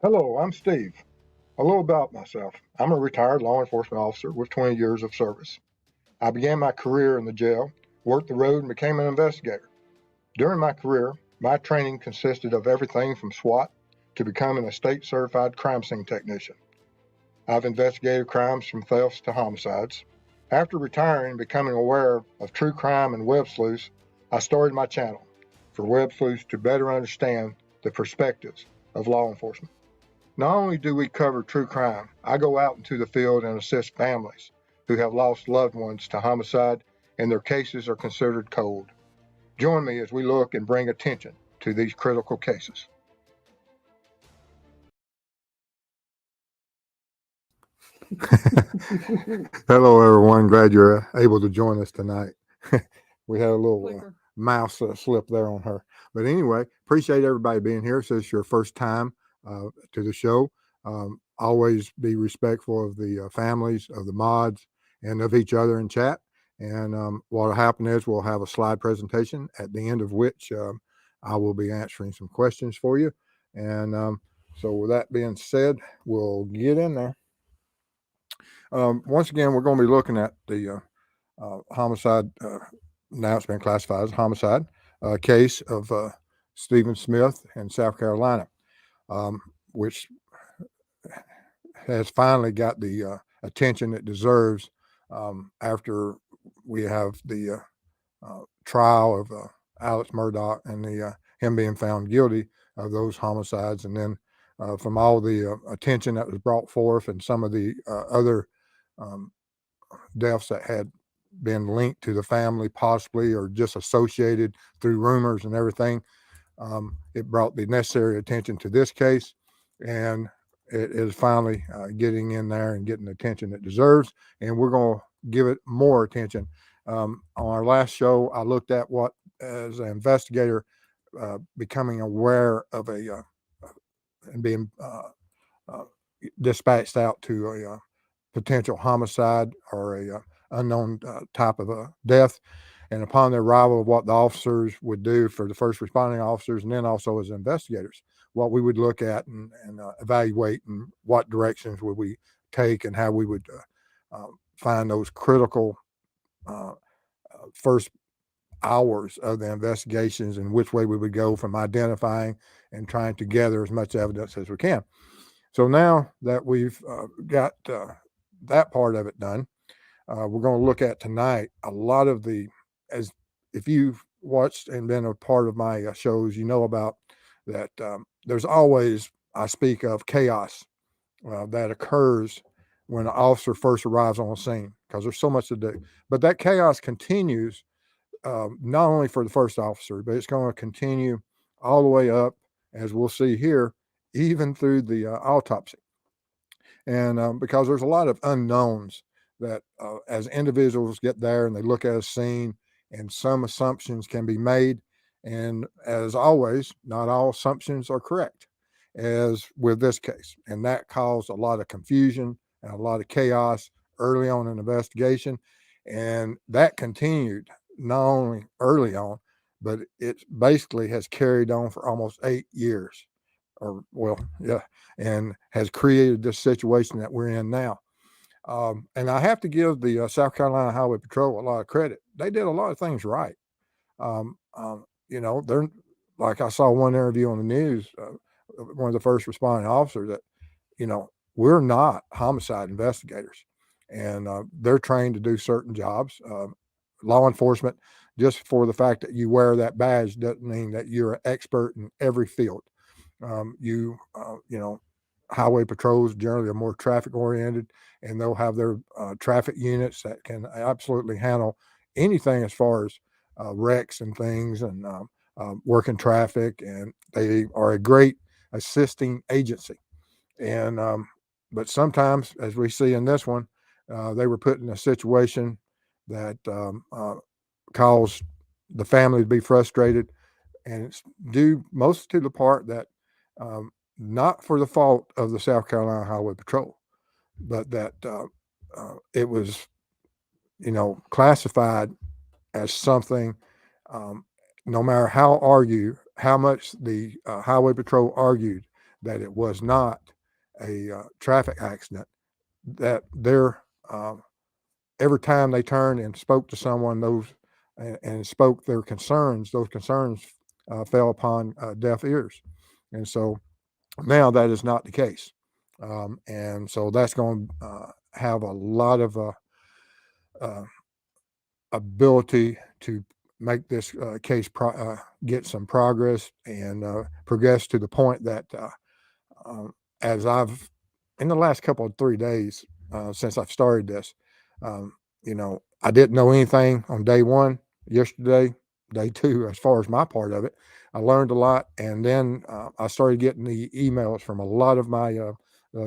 Hello, I'm Steve. A little about myself. I'm a retired law enforcement officer with 20 years of service. I began my career in the jail, worked the road, and became an investigator. During my career, my training consisted of everything from SWAT to becoming a state certified crime scene technician. I've investigated crimes from thefts to homicides. After retiring and becoming aware of true crime and web sleuths, I started my channel for web sleuths to better understand the perspectives of law enforcement. Not only do we cover true crime, I go out into the field and assist families who have lost loved ones to homicide and their cases are considered cold. Join me as we look and bring attention to these critical cases. Hello, everyone. Glad you're able to join us tonight. We had a little mouse slip there on her. But anyway, appreciate everybody being here. So it's your first time to the show. Always be respectful of the families, of the mods, and of each other in chat. And what will happen is we'll have a slide presentation at the end of which I will be answering some questions for you. And so with that being said, we'll get in there. Once again, we're going to be looking at the homicide, now it's been classified as homicide, case of Stephen Smith in South Carolina, which has finally got the attention it deserves after we have the trial of Alex Murdaugh and him being found guilty of those homicides. And then from all the attention that was brought forth and some of the other deaths that had been linked to the family possibly or just associated through rumors and everything, it brought the necessary attention to this case, and it is finally getting in there and getting the attention it deserves, and we're going to give it more attention. On our last show, I looked at what, as an investigator, becoming aware of and being dispatched out to a potential homicide or a unknown type of a death. And upon the arrival of what the officers would do for the first responding officers, and then also as investigators, what we would look at and evaluate, and what directions would we take, and how we would find those critical first hours of the investigations, and which way we would go from identifying and trying to gather as much evidence as we can. So now that we've got that part of it done, we're going to look at tonight a lot of as if you've watched and been a part of my shows, you know about that there's always, I speak of chaos that occurs when an officer first arrives on the scene, because there's so much to do. But that chaos continues not only for the first officer, but it's going to continue all the way up, as we'll see here, even through the autopsy. And because there's a lot of unknowns that as individuals get there and they look at a scene, and some assumptions can be made. And as always, not all assumptions are correct, as with this case. And that caused a lot of confusion and a lot of chaos early on in the investigation. And that continued not only early on, but it basically has carried on for almost 8 years. Or, well, yeah, and has created this situation that we're in now. And I have to give the South Carolina Highway Patrol a lot of credit. They did a lot of things right. They're, like, I saw one interview on the news, one of the first responding officers, that, we're not homicide investigators, and they're trained to do certain jobs. Law enforcement, just for the fact that you wear that badge doesn't mean that you're an expert in every field. Highway patrols generally are more traffic oriented, and they'll have their traffic units that can absolutely handle anything as far as wrecks and things, and working traffic, and they are a great assisting agency. And but sometimes, as we see in this one, they were put in a situation that caused the family to be frustrated, and it's due most to the part that not for the fault of the South Carolina Highway Patrol, but that it was, classified as something. No matter how much the Highway Patrol argued that it was not a traffic accident, that their every time they turned and spoke to someone, and spoke their concerns, those concerns fell upon deaf ears. And so now that is not the case. And so that's going to have a lot of uh, ability to make this case get some progress and progress to the point that um, as I've in the last couple of 3 days since I've started this, um, I didn't know anything on day one. Yesterday, day two, as far as my part of it, I learned a lot, and then I started getting the emails from a lot of my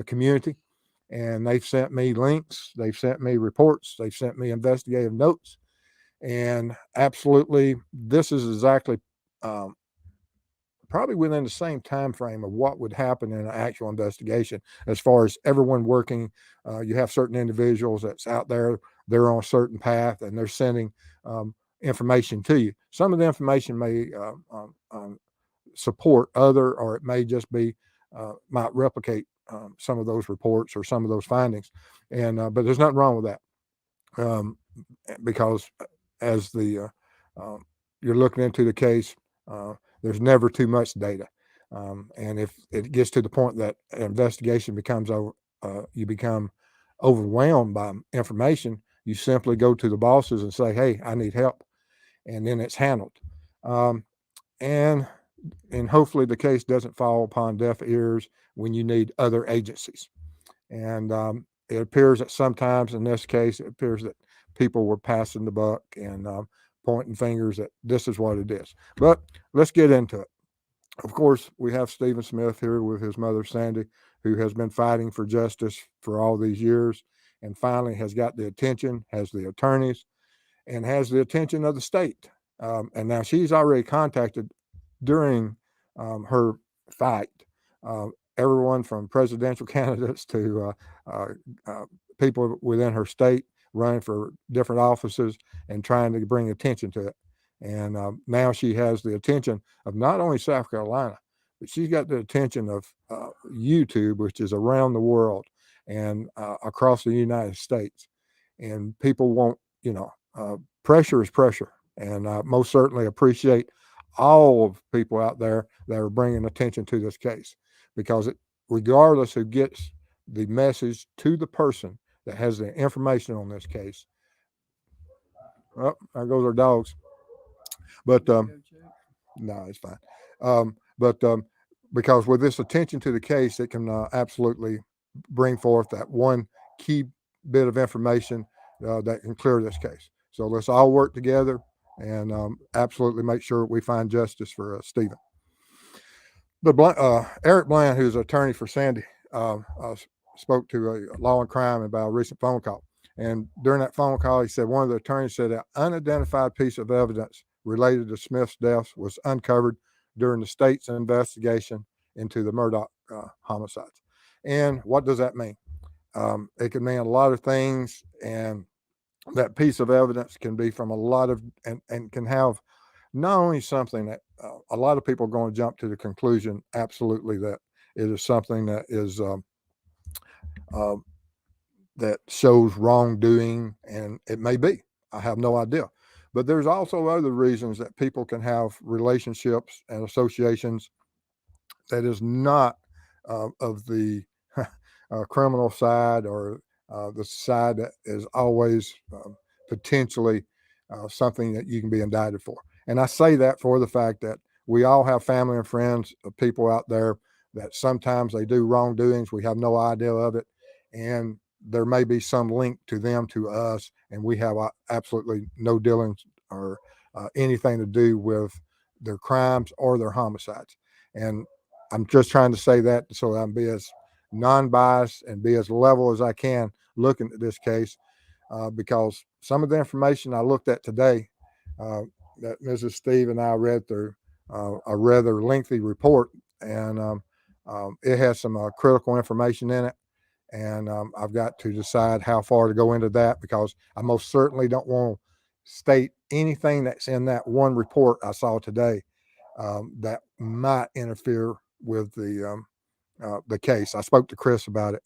community, and they've sent me links, they've sent me reports, they've sent me investigative notes, and absolutely, this is exactly um, probably within the same time frame of what would happen in an actual investigation. As far as everyone working, you have certain individuals that's out there, they're on a certain path, and they're sending information to you. Some of the information may support other, or it may just be might replicate some of those reports or some of those findings, and but there's nothing wrong with that, um, because as the um, you're looking into the case, uh, there's never too much data, and if it gets to the point that an investigation becomes over, you become overwhelmed by information. You simply go to the bosses and say, "Hey, I need help," and then it's handled. Um, and and hopefully the case doesn't fall upon deaf ears when you need other agencies. And it appears that sometimes in this case, it appears that people were passing the buck and pointing fingers that this is what it is. But let's get into it. Of course, we have Stephen Smith here with his mother, Sandy, who has been fighting for justice for all these years and finally has got the attention, has the attorneys, and has the attention of the state. And now she's already contacted during her fight everyone from presidential candidates to uh, uh, people within her state running for different offices and trying to bring attention to it. And now she has the attention of not only South Carolina, but she's got the attention of YouTube, which is around the world and across the United States. And people want, pressure is pressure. And I most certainly appreciate all of people out there that are bringing attention to this case, because regardless who gets the message to the person that has the information on this case. Oh, there goes our dogs. But no, it's fine. But because with this attention to the case, it can absolutely bring forth that one key bit of information that can clear this case. So let's all work together and absolutely make sure we find justice for Stephen. But Eric Bland, who's an attorney for Sandy, spoke to a Law and Crime about a recent phone call. And during that phone call, he said one of the attorneys said an unidentified piece of evidence related to Smith's death was uncovered during the state's investigation into the Murdoch homicides. And what does that mean? It can mean a lot of things, and that piece of evidence can be from a lot of, and can have not only something that a lot of people are going to jump to the conclusion, absolutely, that it is something that is uh, that shows wrongdoing, and it may be. I have no idea. But there's also other reasons that people can have relationships and associations that is not of the criminal side, or the side that is always potentially something that you can be indicted for. And I say that for the fact that we all have family and friends of people out there that sometimes they do wrongdoings. We have no idea of it. And there may be some link to them to us, and we have absolutely no dealings or anything to do with their crimes or their homicides. And I'm just trying to say that so I can be as non-biased and be as level as I can looking at this case, because some of the information I looked at today, that Mrs. Steve and I read through a rather lengthy report, and it has some critical information in it. And I've got to decide how far to go into that, because I most certainly don't want to state anything that's in that one report I saw today that might interfere with the the case. I spoke to Chris about it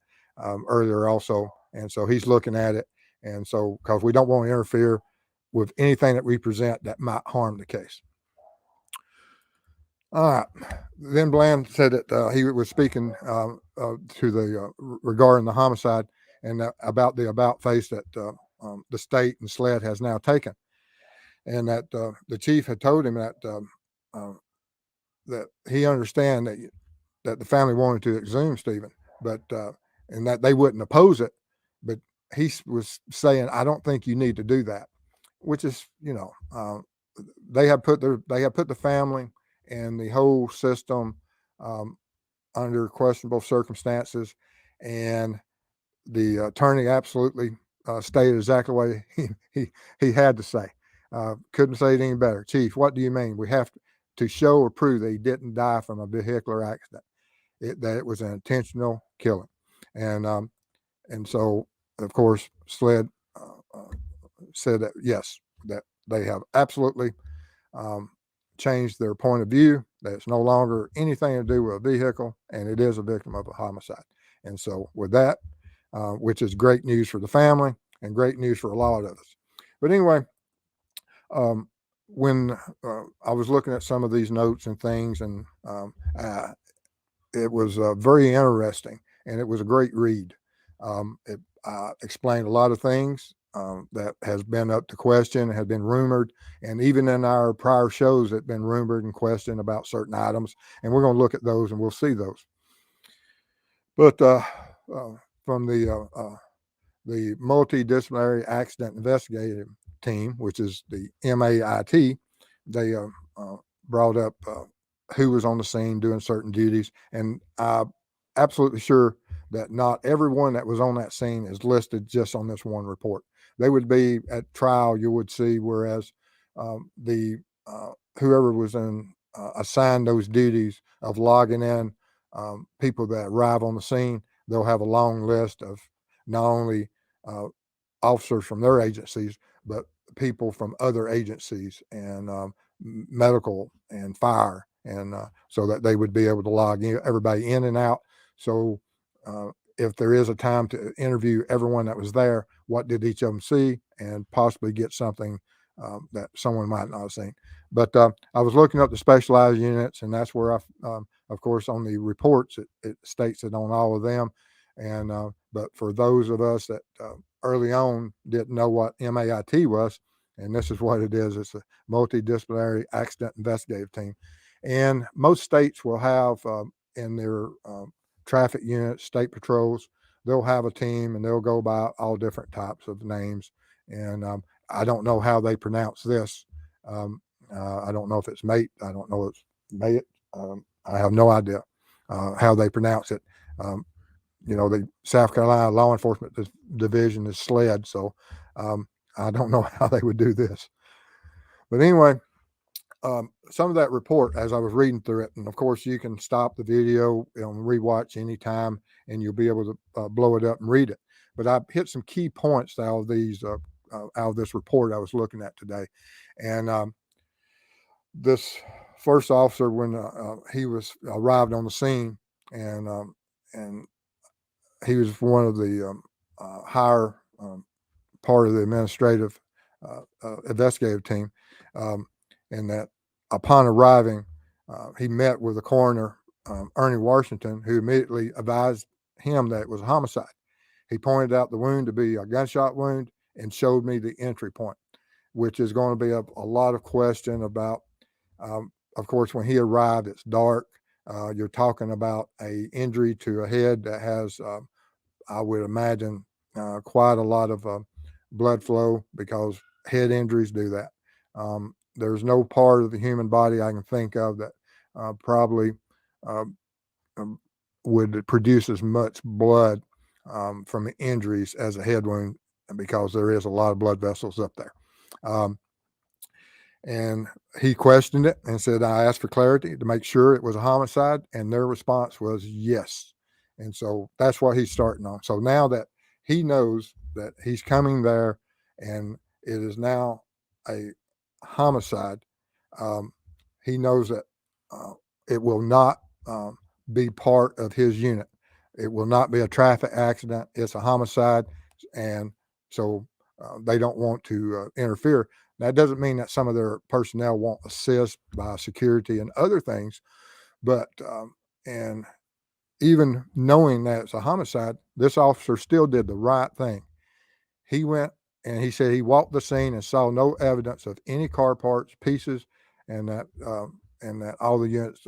earlier also, and so he's looking at it. And so, because we don't want to interfere with anything that we present that might harm the case. All right. Then Bland said that he was speaking to the regarding the homicide and about the about face that the state and SLED has now taken, and that the chief had told him that he understand that the family wanted to exhume Stephen, but and that they wouldn't oppose it, but he was saying, I don't think you need to do that, which is, they have put the family and the whole system under questionable circumstances, and the attorney absolutely stated exactly what he had to say. Couldn't say it any better. Chief, what do you mean? We have to show or prove that he didn't die from a vehicular accident, that it was an intentional killing. And so, of course, SLED said that, yes, that they have absolutely changed their point of view, that it's no longer anything to do with a vehicle, and it is a victim of a homicide. And so with that, which is great news for the family and great news for a lot of us. But anyway, when I was looking at some of these notes and things, and it was very interesting, and it was a great read. It explained a lot of things that has been up to question, had been rumored, and even in our prior shows, it had been rumored and questioned about certain items, and we're going to look at those and we'll see those. But from the Multidisciplinary Accident Investigative Team, which is the MAIT, they brought up who was on the scene doing certain duties, and I'm absolutely sure that not everyone that was on that scene is listed just on this one report. They would be at trial, you would see, whereas the whoever was assigned those duties of logging in people that arrive on the scene, they'll have a long list of not only officers from their agencies, but people from other agencies and medical and fire, and so that they would be able to log everybody in and out. So if there is a time to interview everyone that was there, what did each of them see, and possibly get something that someone might not have seen. But I was looking up the specialized units, and that's where of course, on the reports, it states it on all of them. And but for those of us that early on didn't know what MAIT was, and this is what it is: it's a Multidisciplinary Accident Investigative Team, and most states will have in their traffic units, state patrols, they'll have a team, and they'll go by all different types of names. And I don't know how they pronounce this. I don't know if it's mate. I don't know if it's mate. I have no idea how they pronounce it. The South Carolina Law Enforcement Division is SLED, so I don't know how they would do this. But anyway, some of that report, as I was reading through it, and of course you can stop the video and rewatch anytime, and you'll be able to blow it up and read it. But I hit some key points out of this report I was looking at today, and this first officer, when he was arrived on the scene, and he was one of the higher part of the administrative investigative team, and that upon arriving, he met with the coroner, Ernie Washington, who immediately advised him that it was a homicide. He pointed out the wound to be a gunshot wound and showed me the entry point, which is going to be a lot of question about. Of course, when he arrived, it's dark. You're talking about a injury to a head that has, I would imagine, quite a lot of blood flow, because head injuries do that. There's no part of the human body I can think of that probably would produce as much blood from injuries as a head wound, because there is a lot of blood vessels up there. And he questioned it and said, I asked for clarity to make sure it was a homicide, and their response was yes. And so that's what he's starting on. So now that he knows that he's coming there and it is now a homicide, he knows that it will not be part of his unit. It will not be a traffic accident. It's a homicide. And so they don't want to interfere. That doesn't mean that some of their personnel won't assist by security and other things, but and even knowing that it's a homicide, this officer still did the right thing. He went and he said he walked the scene and saw no evidence of any car parts, pieces, and that all the units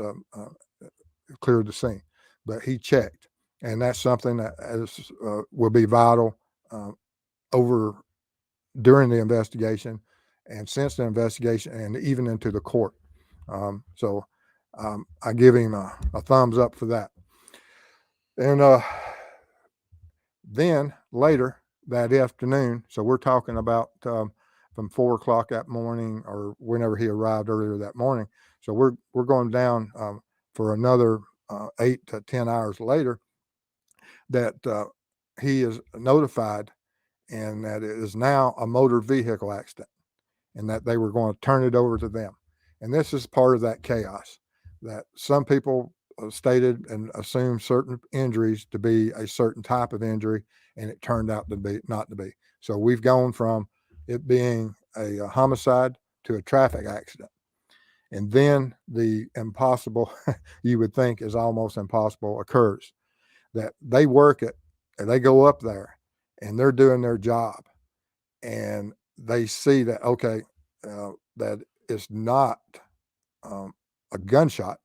cleared the scene. But he checked, and that's something that will be vital over during the investigation and since the investigation and even into the court. So I give him a thumbs up for that. And then later that afternoon, so we're talking about from 4 o'clock that morning or whenever he arrived earlier that morning. So we're going down for another 8 to 10 hours later that he is notified and that it is now a motor vehicle accident and that they were going to turn it over to them. And this is part of that chaos that some people stated and assumed certain injuries to be a certain type of injury, and it turned out to be not to be. So we've gone from it being a homicide to a traffic accident. And then the impossible, you would think is almost impossible, occurs. That they work it and they go up there and they're doing their job and they see that, okay, that it's not a gunshot,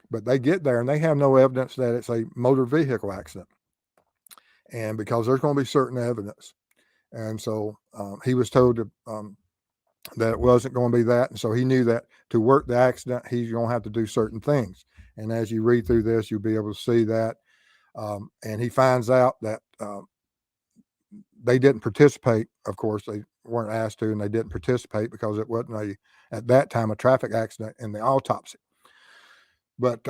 but they get there and they have no evidence that it's a motor vehicle accident. And because there's going to be certain evidence. And so he was told to, that it wasn't going to be that. And so he knew that to work the accident, he's going to have to do certain things. And as you read through this, you'll be able to see that. And he finds out that they didn't participate. Of course, they weren't asked to, and they didn't participate because it wasn't at that time, a traffic accident in the autopsy. But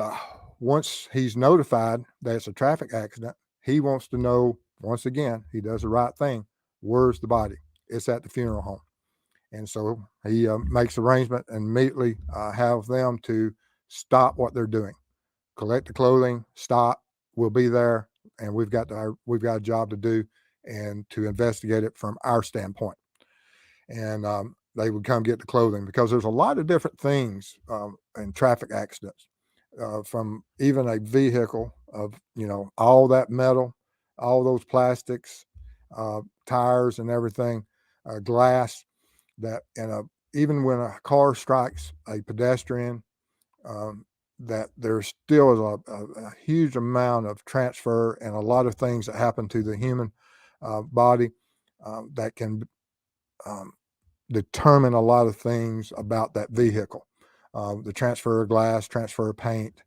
once he's notified that it's a traffic accident, he wants to know, once again, he does the right thing. Where's the body? It's at the funeral home. And so he makes arrangement and immediately have them to stop what they're doing, collect the clothing, stop. We'll be there, and we've got a job to do and to investigate it from our standpoint. And they would come get the clothing because there's a lot of different things in traffic accidents, from even a vehicle of all that metal, all those plastics, tires and everything, glass. That even when a car strikes a pedestrian, that there still is a huge amount of transfer and a lot of things that happen to the human body that can determine a lot of things about that vehicle. The transfer of glass, transfer of paint,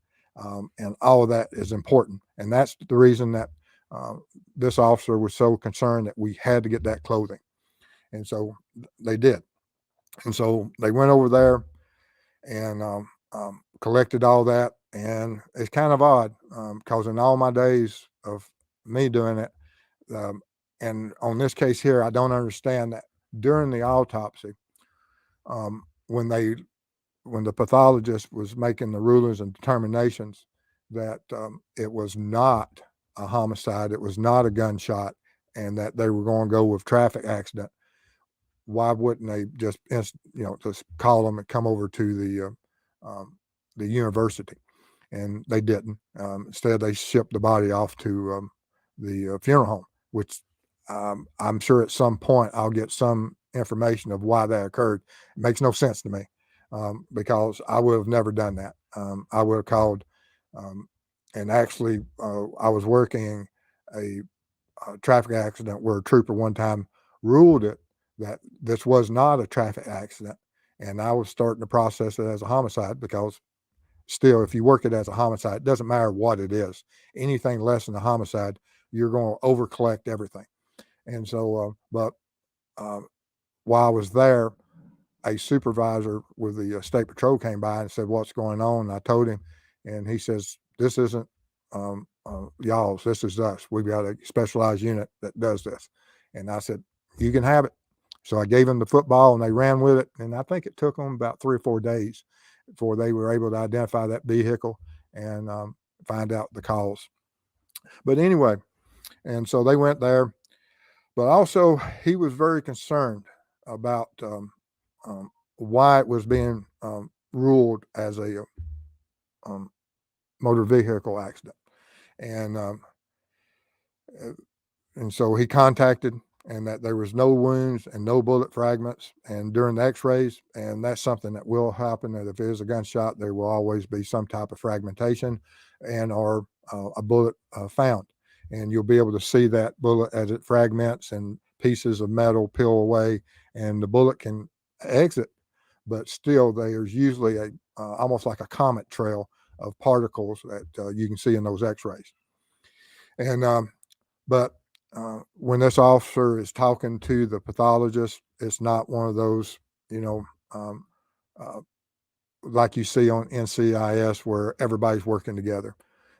and all of that is important. And that's the reason that this officer was so concerned that we had to get that clothing. And so they did. And so they went over there and collected all that. And it's kind of odd because in all my days of me doing it, and on this case here, I don't understand that during the autopsy, when the pathologist was making the rulings and determinations that it was not a homicide, it was not a gunshot, and that they were going to go with traffic accident. Why wouldn't they just call them and come over to the university? And they didn't. Instead, they shipped the body off to the funeral home, which I'm sure at some point I'll get some information of why that occurred. It makes no sense to me because I would have never done that. I would have called, and actually, I was working a traffic accident where a trooper one time ruled it that this was not a traffic accident, and I was starting to process it as a homicide because still, if you work it as a homicide, it doesn't matter what it is. Anything less than a homicide, you're going to over collect everything. And so, but while I was there, a supervisor with the state patrol came by and said, "What's going on?" And I told him, and he says, "This isn't y'all's. This is us. We've got a specialized unit that does this." And I said, "You can have it." So I gave them the football and they ran with it. And I think it took them about 3 or 4 days before they were able to identify that vehicle and find out the cause. But anyway, and so they went there. But also, he was very concerned about why it was being ruled as a um, motor vehicle accident. And and so he contacted, and that there was no wounds and no bullet fragments. And during the X-rays, and that's something that will happen. That if it is a gunshot, there will always be some type of fragmentation, and or a bullet found. And you'll be able to see that bullet as it fragments and pieces of metal peel away, and the bullet can exit, but still there's usually a almost like a comet trail of particles that you can see in those X-rays. And but when this officer is talking to the pathologist, it's not one of those, you know, uh, like you see on NCIS where everybody's working together.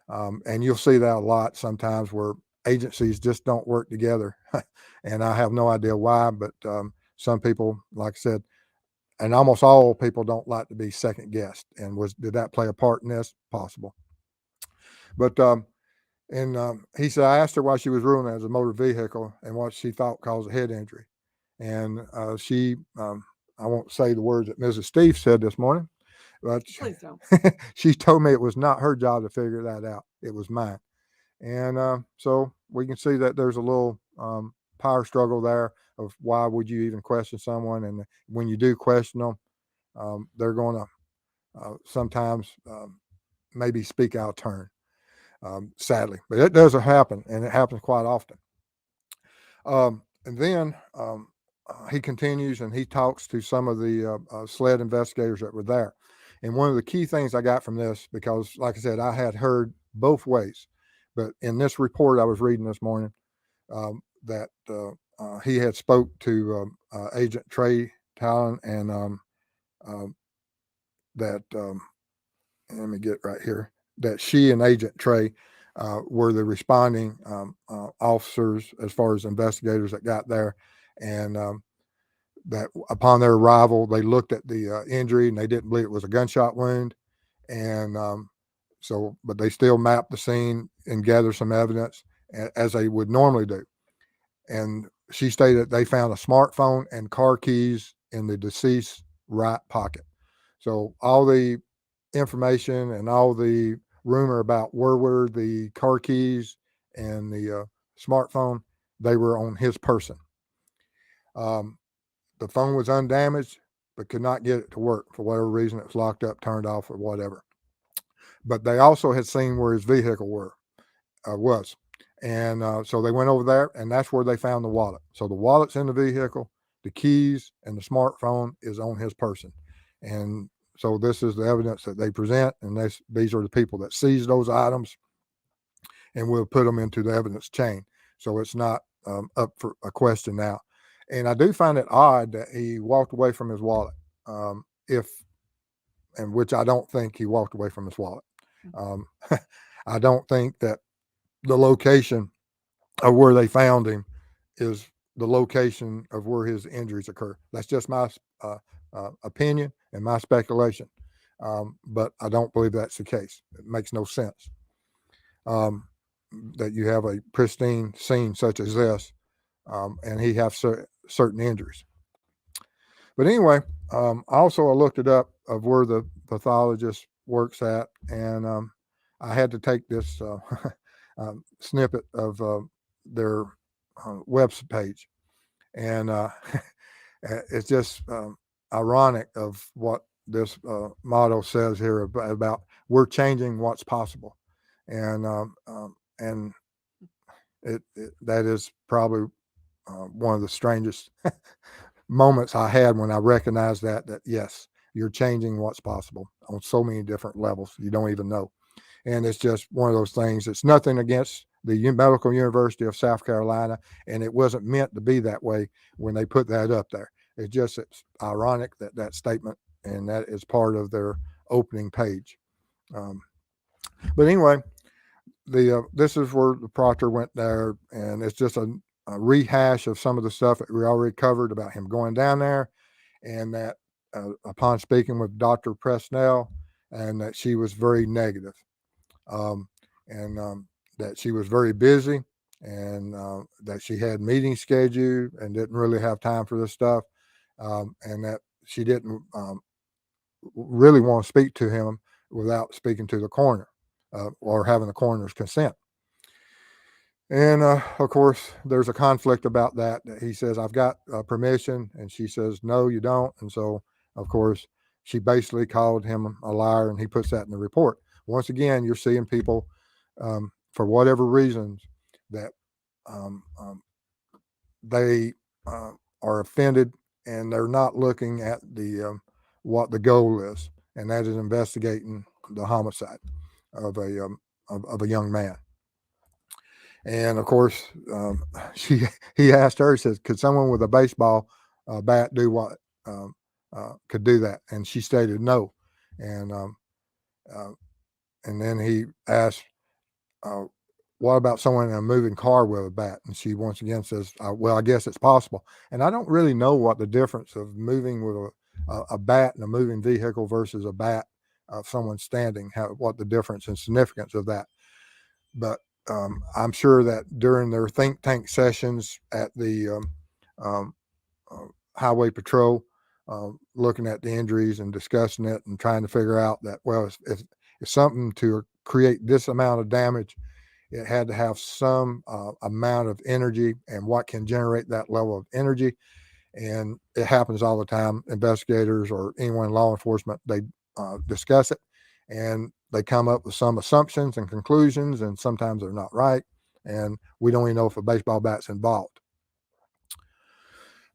And you'll see that a lot sometimes where agencies just don't work together. And I have no idea why, but some people, like I said, and almost all people don't like to be second guessed. And did that play a part in this? Possible. But and he said, I asked her why she was ruling as a motor vehicle and what she thought caused a head injury. And she, I won't say the words that Mrs. Steve said this morning, but Please don't. she told me it was not her job to figure that out. It was mine. And so we can see that there's a little power struggle there of why would you even question someone. And when you do question them, they're going to sometimes maybe speak out of turn. Sadly, but it does happen, and it happens quite often. And then he continues and he talks to some of the SLED investigators that were there. And one of the key things I got from this, because like I said, I had heard both ways, but in this report I was reading this morning, that he had spoke to Agent Trey Talon, and that let me get right here, that she and Agent Trey were the responding officers as far as investigators that got there. And that upon their arrival, they looked at the injury and they didn't believe it was a gunshot wound. And so, but they still mapped the scene and gathered some evidence as they would normally do. And she stated they found a smartphone and car keys in the deceased's right pocket. So all the information and all the rumor about where were the car keys and the smartphone, they were on his person. The phone was undamaged, but could not get it to work for whatever reason. It was locked up, turned off, or whatever. But they also had seen where his vehicle was. And so they went over there, and that's where they found the wallet. So the wallet's in the vehicle, the keys and the smartphone is on his person. And so this is the evidence that they present, and these are the people that seized those items, and we'll put them into the evidence chain. So it's not up for a question now. And I do find it odd that he walked away from his wallet, and which I don't think he walked away from his wallet. I don't think that the location of where they found him is the location of where his injuries occur. That's just my opinion and my speculation. But I don't believe that's the case. It makes no sense that you have a pristine scene such as this, and he has certain injuries. But anyway, also I looked it up of where the pathologist works at, and I had to take this snippet of their web page, and it's just ironic of what this motto says here about we're changing what's possible, and that is probably one of the strangest moments I had when I recognized that yes, you're changing what's possible on so many different levels you don't even know. And it's just one of those things. It's nothing against the Medical University of South Carolina, and it wasn't meant to be that way when they put that up there. It's ironic that statement, and that is part of their opening page. But anyway, this is where the proctor went there, and it's just a rehash of some of the stuff that we already covered about him going down there, and that upon speaking with Dr. Presnell, and that she was very negative. and that she was very busy, and that she had meetings scheduled and didn't really have time for this stuff, and that she didn't really want to speak to him without speaking to the coroner or having the coroner's consent. And of course, there's a conflict about that. He says, I've got permission. And she says, no, you don't. And so, of course, she basically called him a liar, and he puts that in the report. Once again, you're seeing people, for whatever reasons, that um, um, they are offended, and they're not looking at what the goal is, and that is investigating the homicide of a young man. And of course, he asked her, he says, could someone with a baseball bat do what could do that? And she stated no. And uh, and then he asked, uh, what about someone in a moving car with a bat? And she once again says, well, I guess it's possible. And I don't really know what the difference of moving with a bat in a moving vehicle versus a bat of someone standing, what the difference and significance of that. But I'm sure that during their think tank sessions at the um, highway patrol, looking at the injuries and discussing it and trying to figure out that, well, if something to create this amount of damage, it had to have some amount of energy, and what can generate that level of energy. And it happens all the time. Investigators or anyone in law enforcement, they discuss it, and they come up with some assumptions and conclusions, and sometimes they're not right. And we don't even know if a baseball bat's involved.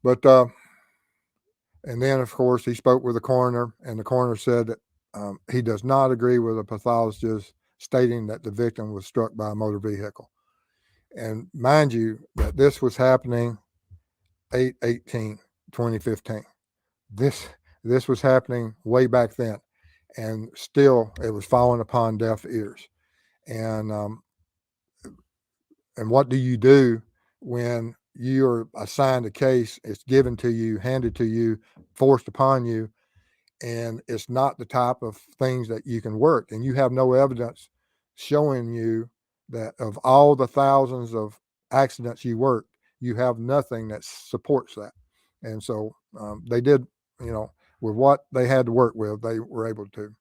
But and then, of course, he spoke with the coroner, and the coroner said that he does not agree with the pathologist stating that the victim was struck by a motor vehicle. And mind you, that this was happening 8/18/2015. This was happening way back then, and still it was falling upon deaf ears. And what do you do when you're assigned a case? It's given to you, handed to you, forced upon you, and it's not the type of things that you can work, and you have no evidence showing you that of all the thousands of accidents you worked, you have nothing that supports that. And so they did, with what they had to work with, they were able to.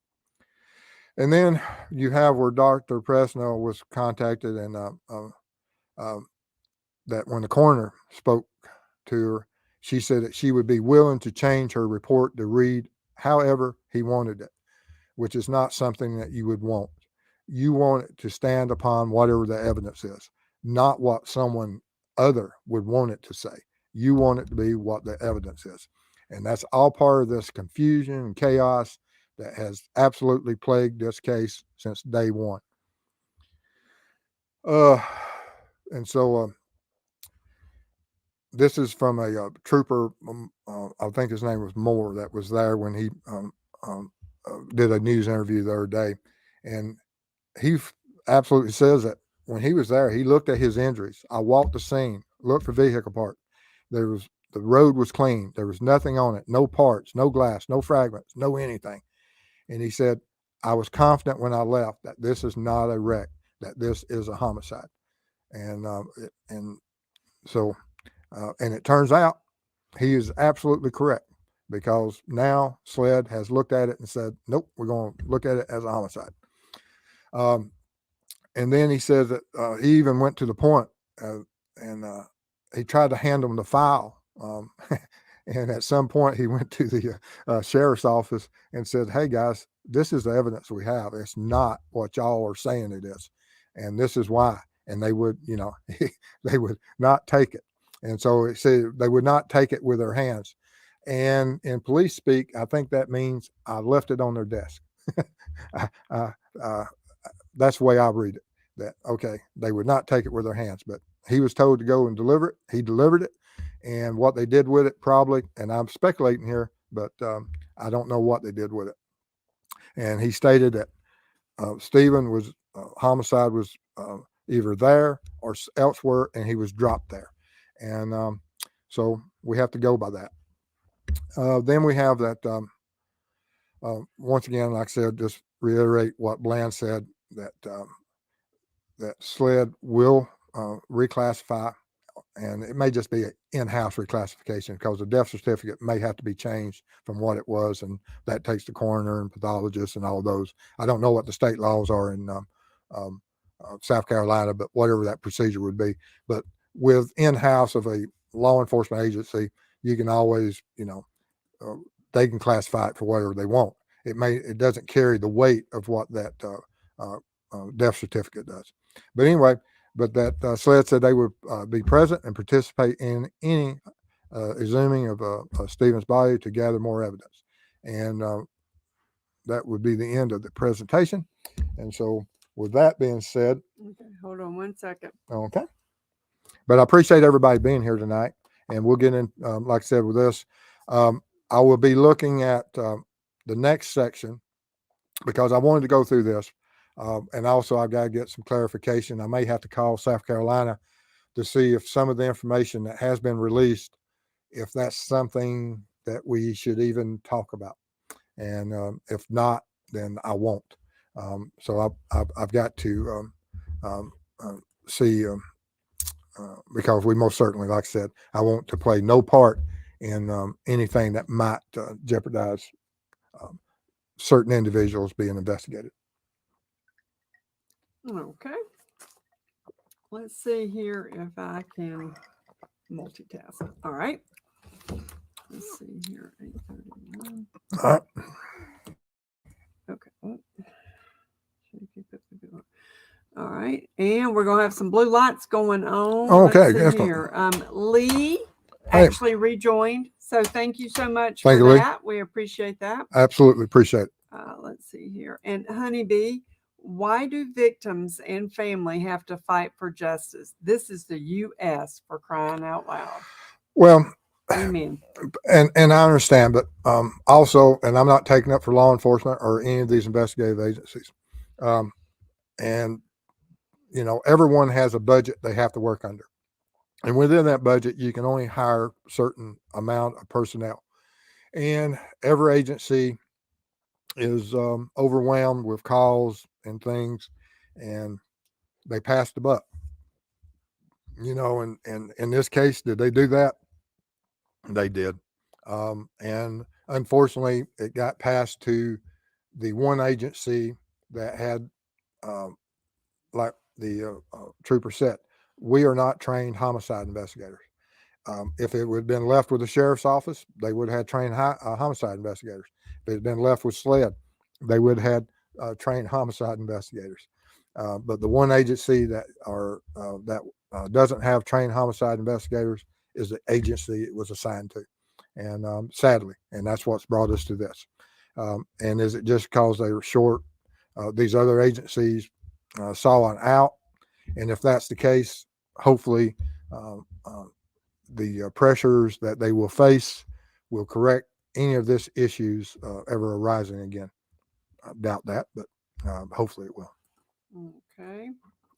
And then you have where Dr. Presnell was contacted, and that when the coroner spoke to her, she said that she would be willing to change her report to read however he wanted it, which is not something that you would want. You want it to stand upon whatever the evidence is, not what someone other would want it to say. You want it to be what the evidence is. And that's all part of this confusion and chaos that has absolutely plagued this case since day one. And so this is from a trooper, I think his name was Moore, that was there when he did a news interview the other day. And he absolutely says that when he was there, he looked at his injuries. I walked the scene, looked for vehicle parts. The road was clean. There was nothing on it, no parts, no glass, no fragments, no anything. And he said, I was confident when I left that this is not a wreck, that this is a homicide. And so it turns out he is absolutely correct, because now SLED has looked at it and said, nope, we're going to look at it as a homicide. And then he says that he even went to the point and he tried to hand them the file. And at some point he went to the sheriff's office and said, hey guys, this is the evidence we have. It's not what y'all are saying it is. And this is why. And they would, they would not take it. And so it said they would not take it with their hands. And in police speak, I think that means I left it on their desk. That's the way I read it. That, okay, they would not take it with their hands, but he was told to go and deliver it. He delivered it. And what they did with it, probably, and I'm speculating here, but I don't know what they did with it. And he stated that Stephen was, homicide was either there or elsewhere, and he was dropped there. And so we have to go by that. Then we have that, once again, like I said, just reiterate what Bland said, that that SLED will reclassify, and it may just be an in-house reclassification because the death certificate may have to be changed from what it was, and that takes the coroner and pathologist and all those. I don't know what the state laws are in South Carolina, but whatever that procedure would be. But with in-house of a law enforcement agency, you can always, they can classify it for whatever they want. It doesn't carry the weight of what that death certificate does. But anyway, that SLED said they would be present and participate in any exhuming of Stephen's body to gather more evidence. And that would be the end of the presentation. And so with that being said. Okay, hold on 1 second. Okay. But I appreciate everybody being here tonight. And we'll get in, like I said, with this. I will be looking at the next section because I wanted to go through this. And also, I've got to get some clarification. I may have to call South Carolina to see if some of the information that has been released, if that's something that we should even talk about. And if not, then I won't. So I've got to see, because we most certainly, like I said, I want to play no part in anything that might jeopardize certain individuals being investigated. Okay. Let's see here if I can multitask. All right. Let's see here. 8:31. All right. Okay. All right. And we're going to have some blue lights going on. Okay. Let's see here. Lee actually rejoined. So thank you so much for that. We appreciate that. Absolutely appreciate it. Let's see here. And Honeybee, why do victims and family have to fight for justice? This is the U.S., for crying out loud. Well, amen. And I understand, but also, and I'm not taking up for law enforcement or any of these investigative agencies. And, everyone has a budget they have to work under. And within that budget, you can only hire a certain amount of personnel. And every agency is overwhelmed with calls and things, and they pass the buck. And in this case, did they do that? They did. And unfortunately, it got passed to the one agency that had, like the trooper said, we are not trained homicide investigators. If it would have been left with the sheriff's office, they would have had trained homicide investigators. If it had been left with SLED, they would have had trained homicide investigators. But the one agency that doesn't have trained homicide investigators is the agency it was assigned to. And sadly, and that's what's brought us to this. And is it just because they were short? These other agencies saw an out. And if that's the case, hopefully the pressures that they will face will correct any of this issues ever arising again. I doubt that, but hopefully it will. Okay.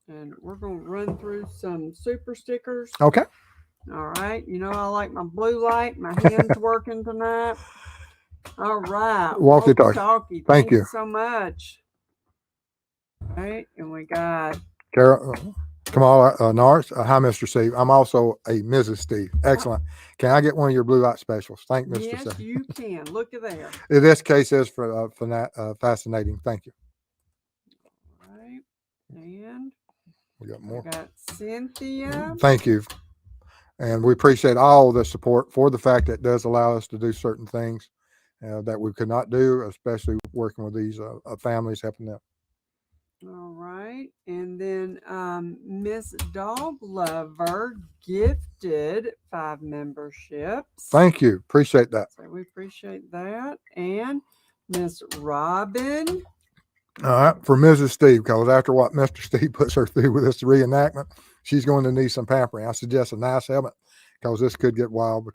And we're going to run through some super stickers. Okay. All right. I like my blue light. My hand's working tonight. All right. Walkie-talkie. Thank you so much. All right. And we got Kamala Norris. Hi, Mr. Steve. I'm also a Mrs. Steve. Excellent. Can I get one of your blue light specials? Thank you, Mr. Yes, Steve. you can. Look at there. In this case, is for fascinating. Thank you. All right. And we got more. We got Cynthia. Thank you. And we appreciate all the support for the fact that it does allow us to do certain things that we could not do, especially working with these families, helping them. All right. And then Miss Dog Lover gifted 5 memberships. Thank you. Appreciate that. So we appreciate that. And Miss Robin. All right. For Mrs. Steve, because after what Mr. Steve puts her through with this reenactment, she's going to need some pampering. I suggest a nice helmet because this could get wild.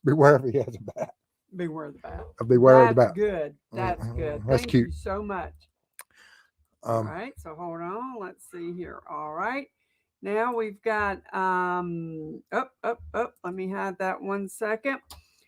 Beware if he has a bat. Beware of the bat. Beware of the bat. Good. That's good. That's cute. Thank you so much. All right, so hold on. Let's see here. All right. Now we've got Let me hide that 1 second.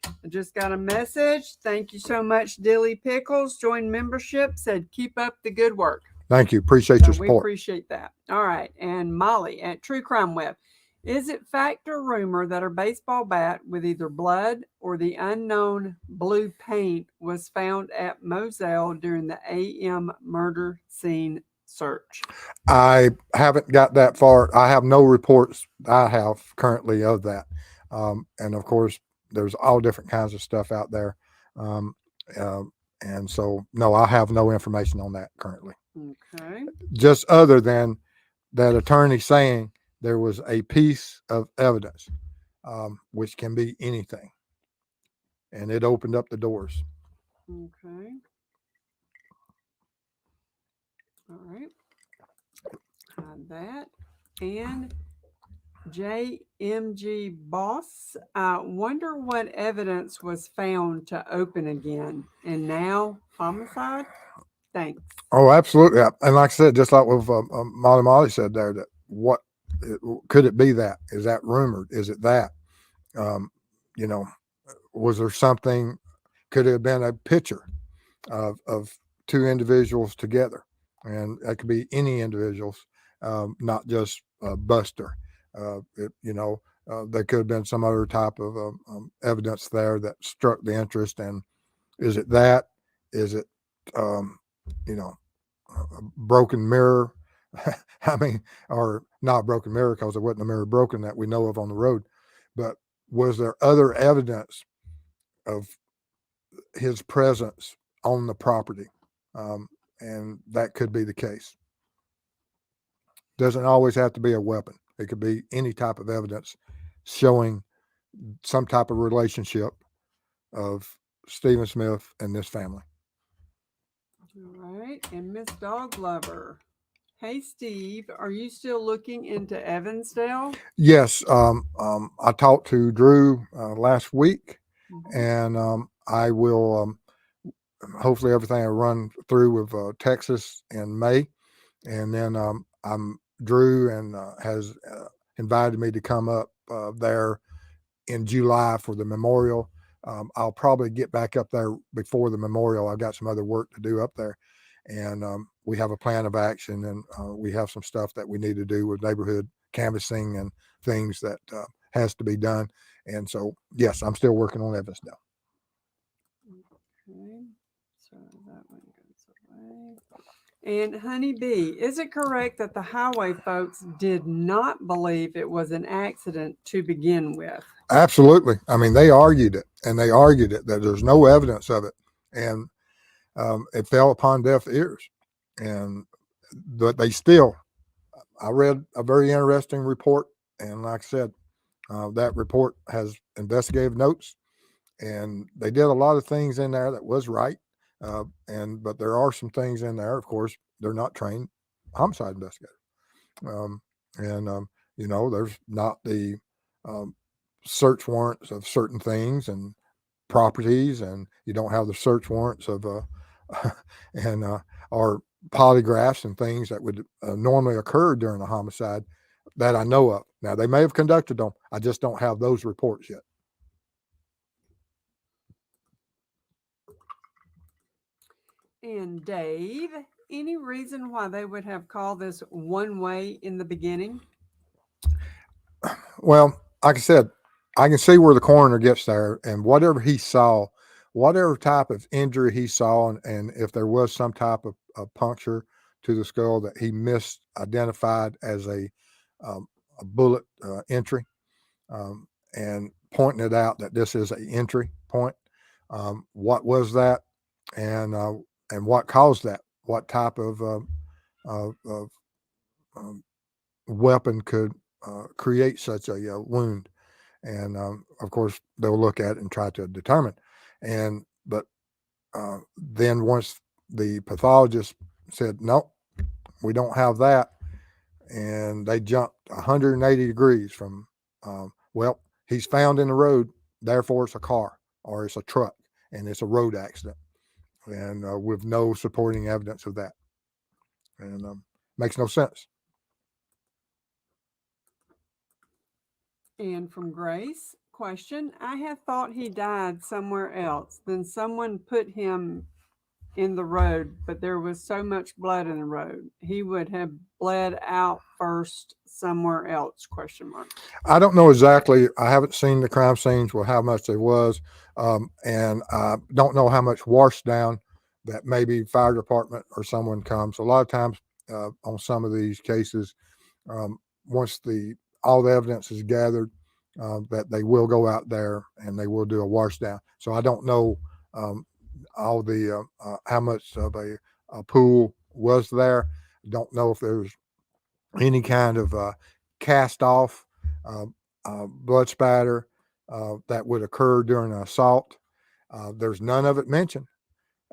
I just got a message. Thank you so much, Dilly Pickles. Joined membership, said keep up the good work. Thank you. Appreciate So your we support. appreciate that. All right. And Molly at True Crime Web. Is it fact or rumor that a baseball bat with either blood or the unknown blue paint was found at Moselle during the AM murder scene search? I haven't got that far. I have no reports I have currently of that. And of course, there's all different kinds of stuff out there. Um, uh, and so, no, I have no information on that currently. Okay. Just other than that attorney saying there was a piece of evidence, which can be anything. And it opened up the doors. Okay. All right. That. And JMG Boss, wonder what evidence was found to open again. And now homicide? Thanks. Oh, absolutely. And like I said, just like with Molly said there, that what could it be? That is that rumored? Is it that? Um, you know, was there something? Could it have been a picture of two individuals together, and that could be any individuals, not just Buster. There could have been some other type of evidence there that struck the interest. And is it that? Is it, um, you know, a broken mirror? I mean, or not a broken mirror because there wasn't a mirror broken that we know of on the road. But was there other evidence of his presence on the property? And that could be the case. Doesn't always have to be a weapon. It could be any type of evidence showing some type of relationship of Stephen Smith and this family. All right. And Miss Dog Lover. Hey, Steve, are you still looking into Evansdale? Yes, I talked to Drew last week, Mhm. and I will hopefully everything will run through with Texas in May, and then I'm Drew and has invited me to come up there in July for the memorial. I'll probably get back up there before the memorial. I've got some other work to do up there, and we have a plan of action, and we have some stuff that we need to do with neighborhood canvassing and things that has to be done. And so, yes, I'm still working on Evansdale. Okay. So that one goes away. And Honeybee, is it correct that the highway folks did not believe it was an accident to begin with? Absolutely. I mean, they argued it, and they argued it that there's no evidence of it, and it fell upon deaf ears. And but they still, I read a very interesting report, and like I said, that report has investigative notes, and they did a lot of things in there that was right. But there are some things in there. Of course, they're not trained homicide investigators, um, and there's not the um, search warrants of certain things and properties, and you don't have the search warrants of and or polygraphs and things that would normally occur during a homicide that I know of. Now they may have conducted them. I just don't have those reports yet. And Dave, any reason why they would have called this one way in the beginning? Well, like I said, I can see where the coroner gets there, and whatever he saw, whatever type of injury he saw, and if there was some type of puncture to the skull that he misidentified as a bullet entry, and pointing it out that this is an entry point. What was that, and what caused that? What type of um, weapon could create such a wound? And of course, they'll look at it and try to determine. And but then once the pathologist said no, we don't have that, and they jumped 180 degrees from well, he's found in the road, therefore it's a car or it's a truck and it's a road accident, and with no supporting evidence of that, and makes no sense. And from Grace, question, I had thought he died somewhere else. Then someone put him in the road, but there was so much blood in the road. He would have bled out first somewhere else, question mark. I don't know exactly. I haven't seen the crime scenes with how much there was, and I don't know how much washed down that maybe fire department or someone comes. A lot of times on some of these cases, once all the evidence is gathered, that they will go out there and they will do a wash down. So I don't know um, all the how much of a pool was there. Don't know if there's any kind of cast off uh, blood spatter that would occur during an assault. There's none of it mentioned.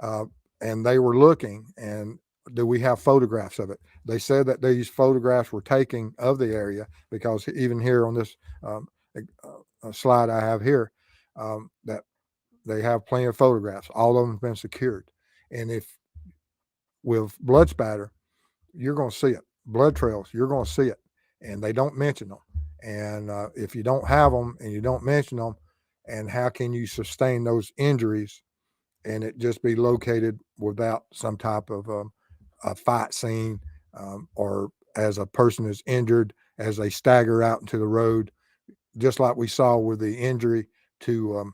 Uh, and they were looking, and do we have photographs of it? They said that these photographs were taken of the area because even here on this slide I have here, that they have plenty of photographs. All of them have been secured. And if with blood spatter, you're going to see it. Blood trails, you're going to see it, and they don't mention them. And if you don't have them and you don't mention them, and how can you sustain those injuries and it just be located without some type of a fight scene or as a person is injured as they stagger out into the road, just like we saw with the injury to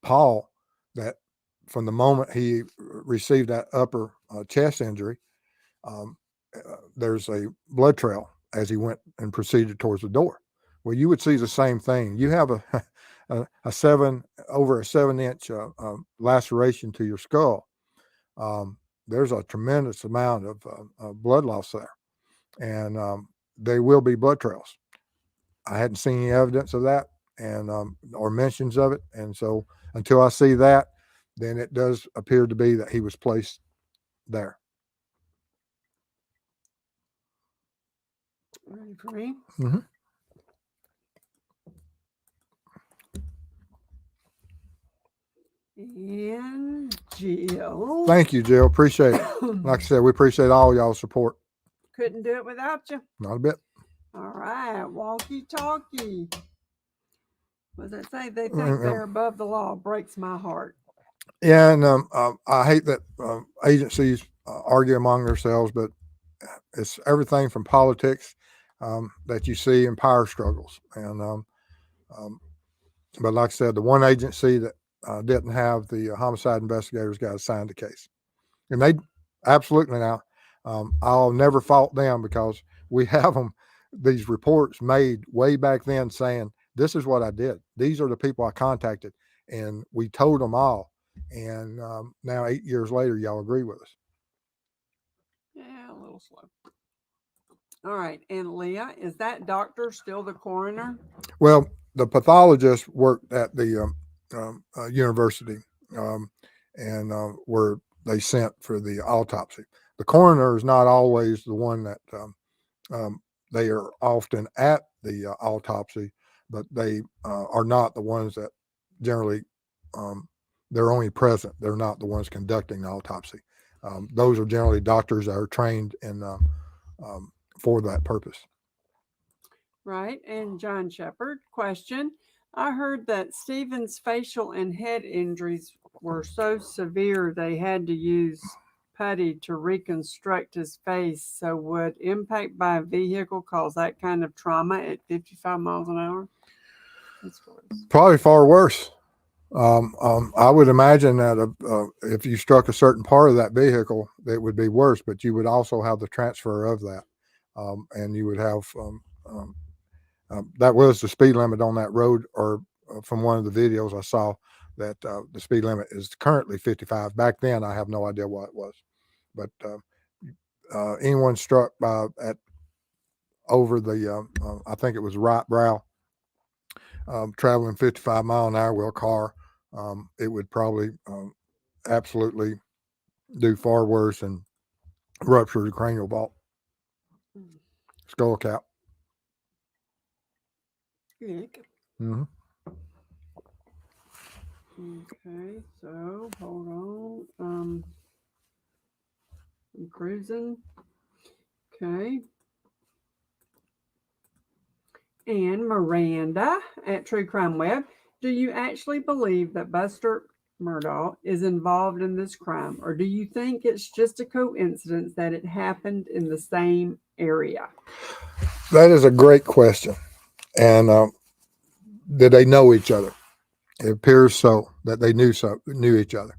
Paul, that from the moment he received that upper chest injury, um, there's a blood trail as he went and proceeded towards the door. Well, you would see the same thing. You have over a 7-inch laceration to your skull. There's a tremendous amount of blood loss there, and there will be blood trails. I hadn't seen any evidence of that, and or mentions of it, and so until I see that, then it does appear to be that he was placed there. Ready for me? Mm-hmm. And Jill. Thank you, Jill. Appreciate it. Like I said, we appreciate all y'all's support. Couldn't do it without you. Not a bit. All right, walkie talkie. What does that say? They think they're above the law. Breaks my heart. Yeah, and I hate that agencies argue among themselves, but it's everything from politics that you see in power struggles. And but like I said, the one agency that didn't have the homicide investigators got assigned the case, and they absolutely now. I'll never fault them because we have them these reports made way back then saying this is what I did. These are the people I contacted, and we told them all. And now 8 years later, y'all agree with us. Yeah, a little slow. All right, and Leah, is that doctor still the coroner? Well, the pathologist worked at the university, and were they sent for the autopsy. The coroner is not always the one that they are often at the autopsy, but they are not the ones that generally they're only present. They're not the ones conducting the autopsy. Those are generally doctors that are trained in for that purpose. Right. And John Shepard, question. I heard that Stephen's facial and head injuries were so severe they had to use putty to reconstruct his face. So, would impact by a vehicle cause that kind of trauma at 55 miles an hour? That's gross. Probably far worse. I would imagine that if you struck a certain part of that vehicle, it would be worse, but you would also have the transfer of that. And you would have that was the speed limit on that road, or from one of the videos I saw that the speed limit is currently 55. Back then, I have no idea what it was, but anyone struck at over the I think it was right brow, traveling 55 mile an hour with a car, it would probably absolutely do far worse and rupture the cranial vault, skull cap. Mm-hmm. Okay, so hold on. I'm cruising. Okay. And Miranda at True Crime Web. Do you actually believe that Buster Murdaugh is involved in this crime, or do you think it's just a coincidence that it happened in the same area? That is a great question. And did they know each other? It appears so that they knew each other,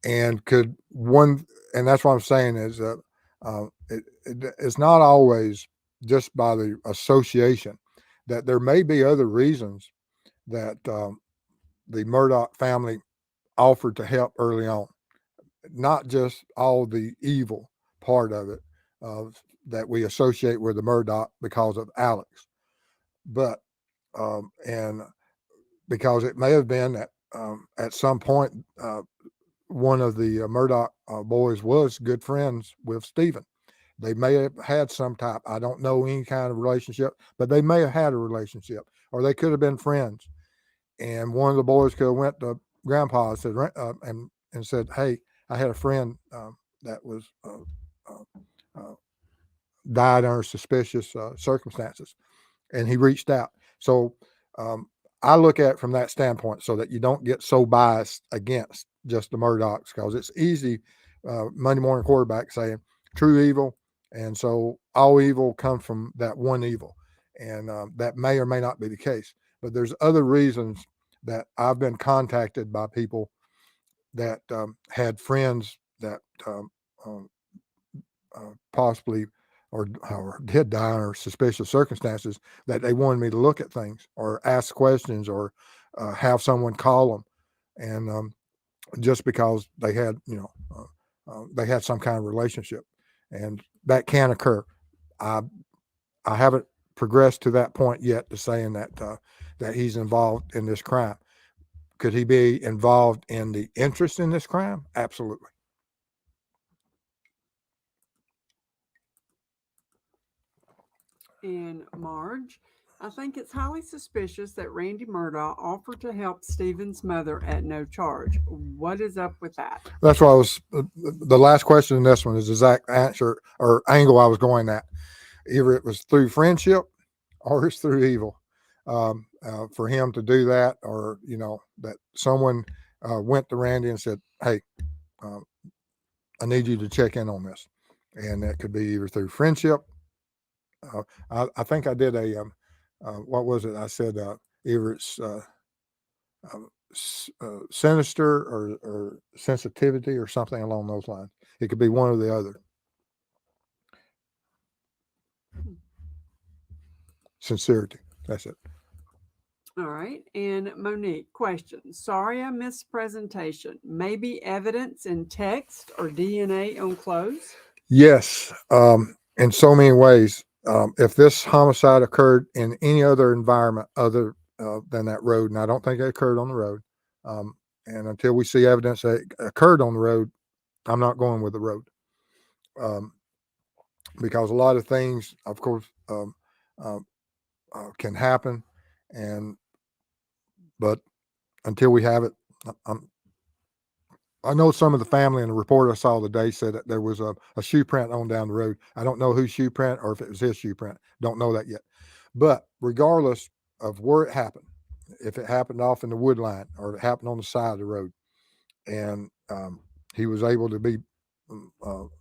and could one. And that's what I'm saying is that it's not always just by the association. That there may be other reasons that the Murdoch family offered to help early on, not just all the evil part of it that we associate with the Murdoch because of Alex, but and because it may have been that at some point one of the Murdoch boys was good friends with Stephen. They may have had some type, I don't know any kind of relationship, but they may have had a relationship, or they could have been friends. And one of the boys could have went to Grandpa and said, and said, "Hey, I had a friend that was died under suspicious circumstances," and he reached out. So um, I look at it from that standpoint, so that you don't get so biased against just the Murdochs, because it's easy Monday morning quarterback saying true evil, and so all evil comes from that one evil, and that may or may not be the case. But there's other reasons that I've been contacted by people that had friends that um, possibly or did die under suspicious circumstances, that they wanted me to look at things or ask questions or have someone call them, and just because they had they had some kind of relationship, and that can occur. I I haven't progressed to that point yet to saying that that he's involved in this crime. Could he be involved in the interest in this crime? Absolutely. And Marge, I think it's highly suspicious that Randy Murdaugh offered to help Stephen's mother at no charge. What is up with that? That's why I was the last question in this one is the exact answer or angle I was going at. Either it was through friendship or it's through evil. For him to do that, or that someone went to Randy and said, "Hey, uh, I need you to check in on this," and that could be either through friendship. I think I did a what was it? I said either it's sinister or sensitivity or something along those lines. It could be one or the other. Sincerity. That's it. All right. And Monique, question. Sorry I missed presentation. Maybe evidence in text or DNA on clothes? Yes, in so many ways. If this homicide occurred in any other environment other than that road, and I don't think it occurred on the road, um, and until we see evidence that it occurred on the road, I'm not going with the road, um, because a lot of things, of course, uh, can happen, and but until we have it, I'm, I know some of the family in the report I saw today said that there was a shoe print on down the road. I don't know whose shoe print or if it was his shoe print. Don't know that yet. But regardless of where it happened, if it happened off in the wood line or it happened on the side of the road, and he was able to be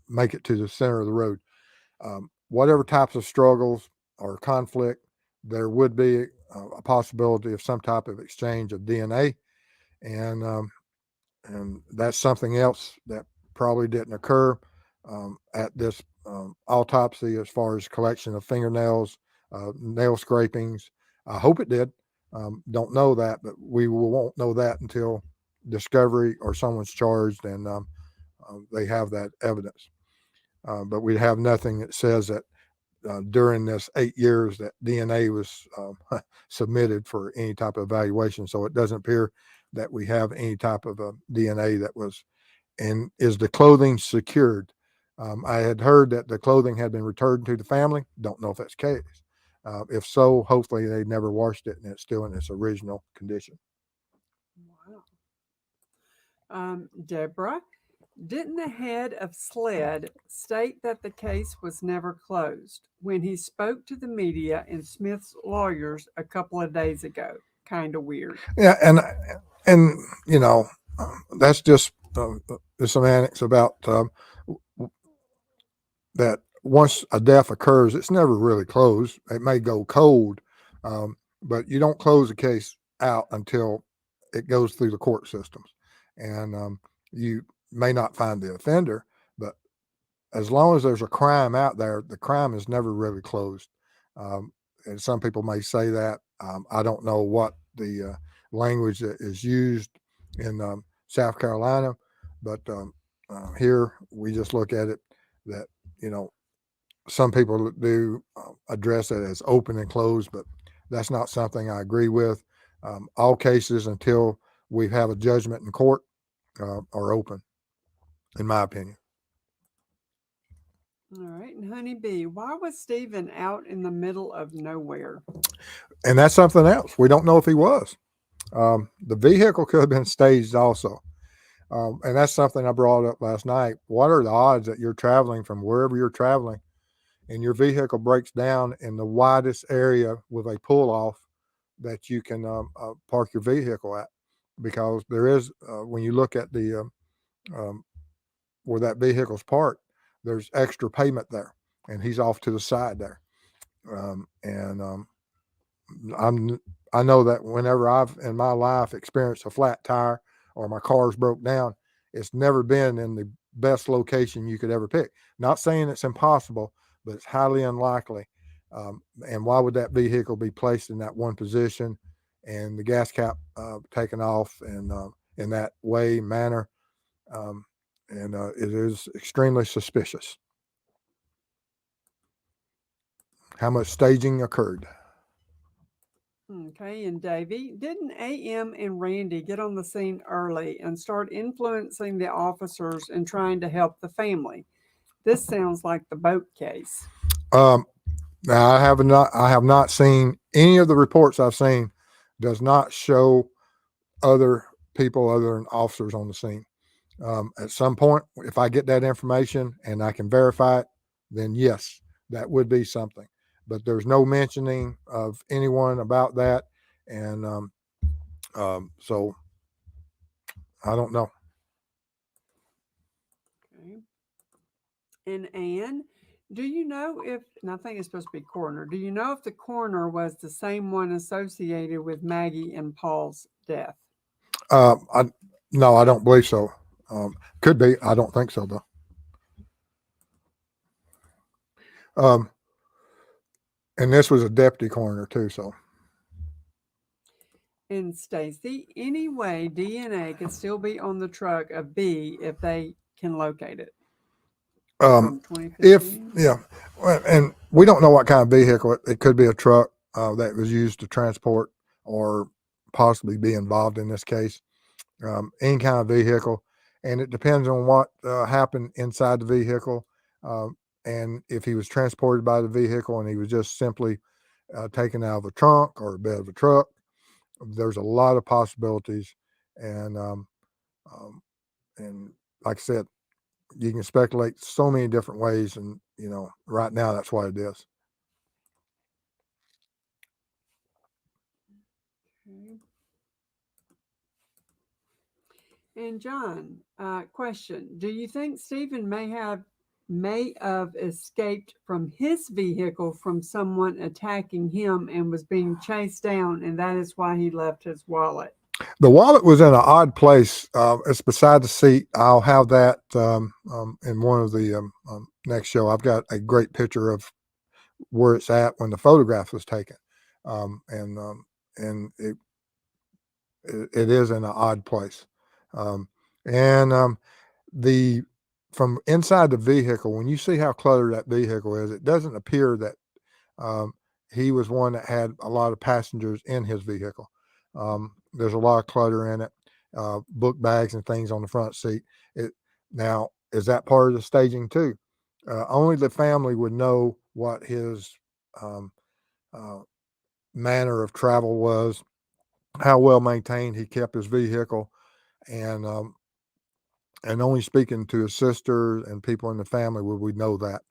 make it to the center of the road, whatever types of struggles or conflict, there would be a possibility of some type of exchange of DNA, and that's something else that probably didn't occur at this autopsy, as far as collection of fingernails, nail scrapings. I hope it did. Don't know that, but we won't know that until discovery or someone's charged and they have that evidence. But we have nothing that says that during this 8 years that DNA was submitted for any type of evaluation. So it doesn't appear that we have any type of DNA that was. And is the clothing secured? I had heard that the clothing had been returned to the family. Don't know if that's the case. If so, hopefully they never washed it and it's still in its original condition. Wow. Deborah, didn't the head of SLED state that the case was never closed when he spoke to the media and Smith's lawyers a couple of days ago? Kind of weird. Yeah, and you know that's just the semantics about that. Once a death occurs, it's never really closed. It may go cold, but you don't close a case out until it goes through the court systems, and you may not find the offender, but as long as there's a crime out there, the crime is never really closed. Um, and some people may say that. I don't know what the language that is used in South Carolina, but here we just look at it that, you know, some people do address it as open and closed, but that's not something I agree with. All cases until we have a judgment in court are open, in my opinion. All right. And Honeybee, why was Stephen out in the middle of nowhere? And that's something else. We don't know if he was. The vehicle could have been staged also. And that's something I brought up last night. What are the odds that you're traveling from wherever you're traveling and your vehicle breaks down in the widest area with a pull off that you can park your vehicle at? Because there is, when you look at the where that vehicle's parked, there's extra pavement there, and he's off to the side there. And I'm I know that whenever I've in my life experienced a flat tire or my car's broke down, it's never been in the best location you could ever pick. Not saying it's impossible, but it's highly unlikely. And why would that vehicle be placed in that one position and the gas cap taken off and in that way manner? And it is extremely suspicious. How much staging occurred? Okay. And Davy, didn't AM and Randy get on the scene early and start influencing the officers and trying to help the family? This sounds like the boat case. Um, Now I have not seen any of the reports I've seen does not show other people other than officers on the scene. At some point, if I get that information and I can verify it, then yes, that would be something. But there's no mentioning of anyone about that, and so I don't know. Okay. And Anne, do you know if, and I think it's supposed to be coroner, do you know if the coroner was the same one associated with Maggie and Paul's death? I no, I don't believe so. Could be. I don't think so though. Um, and this was a deputy coroner too, so And Stacy, anyway, DNA could still be on the truck of B if they can locate it um, from if 2015. yeah, and we don't know what kind of vehicle it could be. A truck that was used to transport or possibly be involved in this case. Any kind of vehicle, and it depends on what happened inside the vehicle, and if he was transported by the vehicle and he was just simply taken out of a trunk or a bed of a truck. There's a lot of possibilities, and um, and like I said, you can speculate so many different ways, and right now that's what it is. Okay. And John, question: do you think Stephen may have escaped from his vehicle from someone attacking him and was being chased down, and that is why he left his wallet? The wallet was in an odd place. It's beside the seat. I'll have that in one of the next show. I've got a great picture of where it's at when the photograph was taken, and it is in an odd place. And the from inside the vehicle, when you see how cluttered that vehicle is, it doesn't appear that um, he was one that had a lot of passengers in his vehicle. There's a lot of clutter in it, book bags and things on the front seat. It now is that part of the staging too. Only the family would know what his um, uh, manner of travel was, how well maintained he kept his vehicle, and only speaking to his sisters and people in the family would we know that.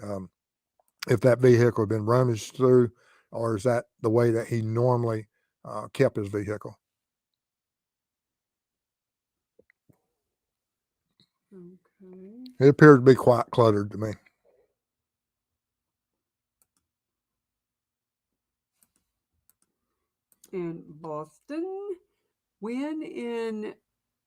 Um, if that vehicle had been rummaged through, or is that the way that he normally kept his vehicle? Okay. It appeared to be quite cluttered to me. In Boston, when in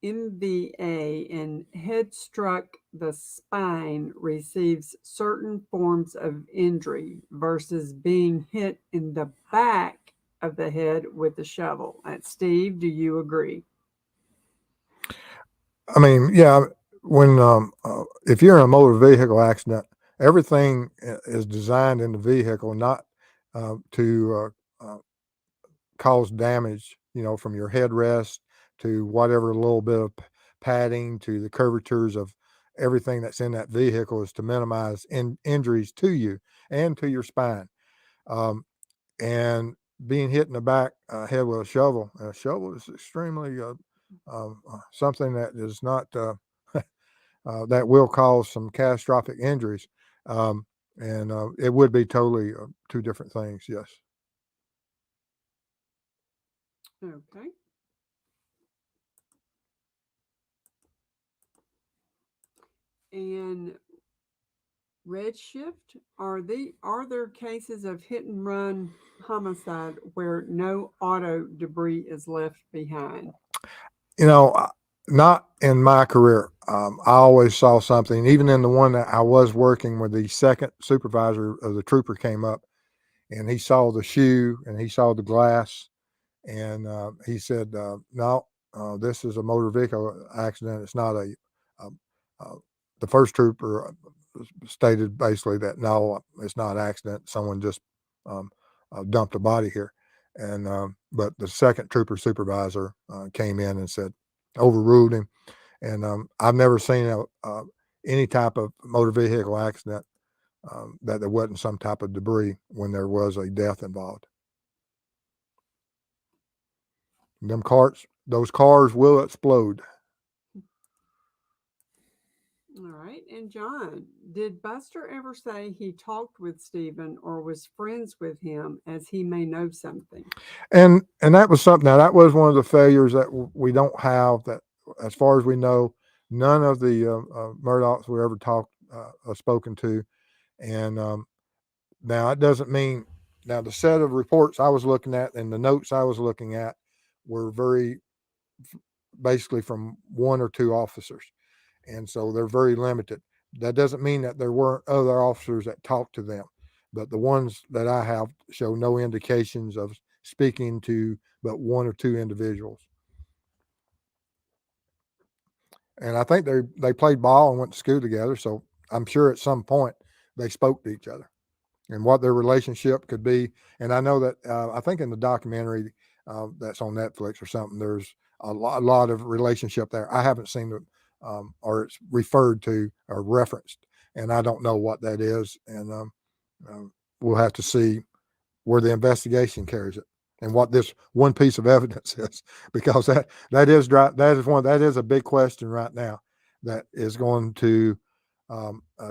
MVA and head struck the spine receives certain forms of injury versus being hit in the back of the head with a shovel. Steve, do you agree? I mean, yeah, when if you're in a motor vehicle accident, everything is designed in the vehicle not to cause damage. You know, from your headrest to whatever little bit of padding to the curvatures of everything that's in that vehicle is to minimize injuries to you and to your spine. Um, and being hit in the back head with a shovel is extremely something that is not that will cause some catastrophic injuries. Um, and it would be totally two different things. Yes. Okay. And Redshift, are there cases of hit and run homicide where no auto debris is left behind? You know, not in my career. I always saw something, even in the one that I was working where the second supervisor of the trooper came up and he saw the shoe and he saw the glass and he said, "No, this is a motor vehicle accident. It's not a." Uh, uh, the first trooper stated basically that no, it's not an accident. Someone just um, dumped a body here, and but the second trooper supervisor came in and said overruled him. And I've never seen any type of motor vehicle accident that there wasn't some type of debris when there was a death involved. Those cars will explode. All right. And John, did Buster ever say he talked with Stephen or was friends with him as he may know something? And that was something. Now that was one of the failures that we don't have. That, as far as we know, none of the Murdochs were ever talked spoken to. And now it doesn't mean now the set of reports I was looking at and the notes I was looking at were very basically from one or two officers, and so they're very limited. That doesn't mean that there weren't other officers that talked to them, but the ones that I have show no indications of speaking to but one or two individuals. And I think they played ball and went to school together, so I'm sure at some point they spoke to each other and what their relationship could be. And I know that I think in the documentary that's on Netflix or something, there's a lot of relationship there. I haven't seen it or it's referred to or referenced, and I don't know what that is. And we'll have to see where the investigation carries it and what this one piece of evidence is, because that is a big question right now that is going to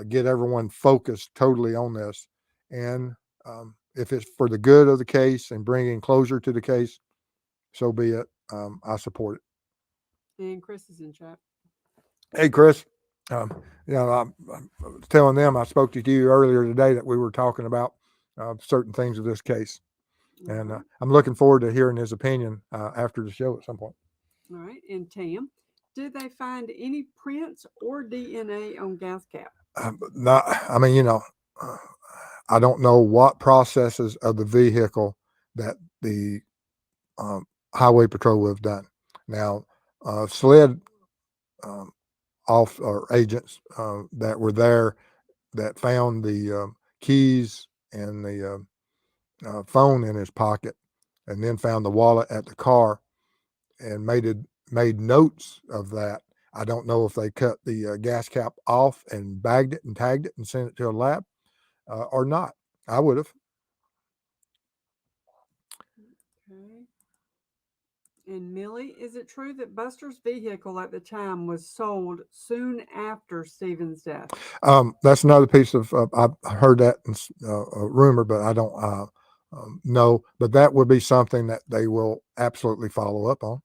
get everyone focused totally on this. And if it's for the good of the case and bringing closure to the case, so be it. I support it. And Chris is in chat. Hey, Chris. I'm telling them I spoke to you earlier today that we were talking about certain things of this case. And Right. I'm looking forward to hearing his opinion after the show at some point. All right. And Tam, did they find any prints or DNA on gas cap? Not, I mean, uh, I don't know what processes of the vehicle that the um, highway patrol would have done. Now, sled um, off or agents that were there that found the keys and the phone in his pocket, and then found the wallet at the car and made notes of that. I don't know if they cut the gas cap off and bagged it and tagged it and sent it to a lab or not. I would have. Okay. And Millie, is it true that Buster's vehicle at the time was sold soon after Stephen's death? That's another piece of I've heard that rumor, but I don't know. But that would be something that they will absolutely follow up on.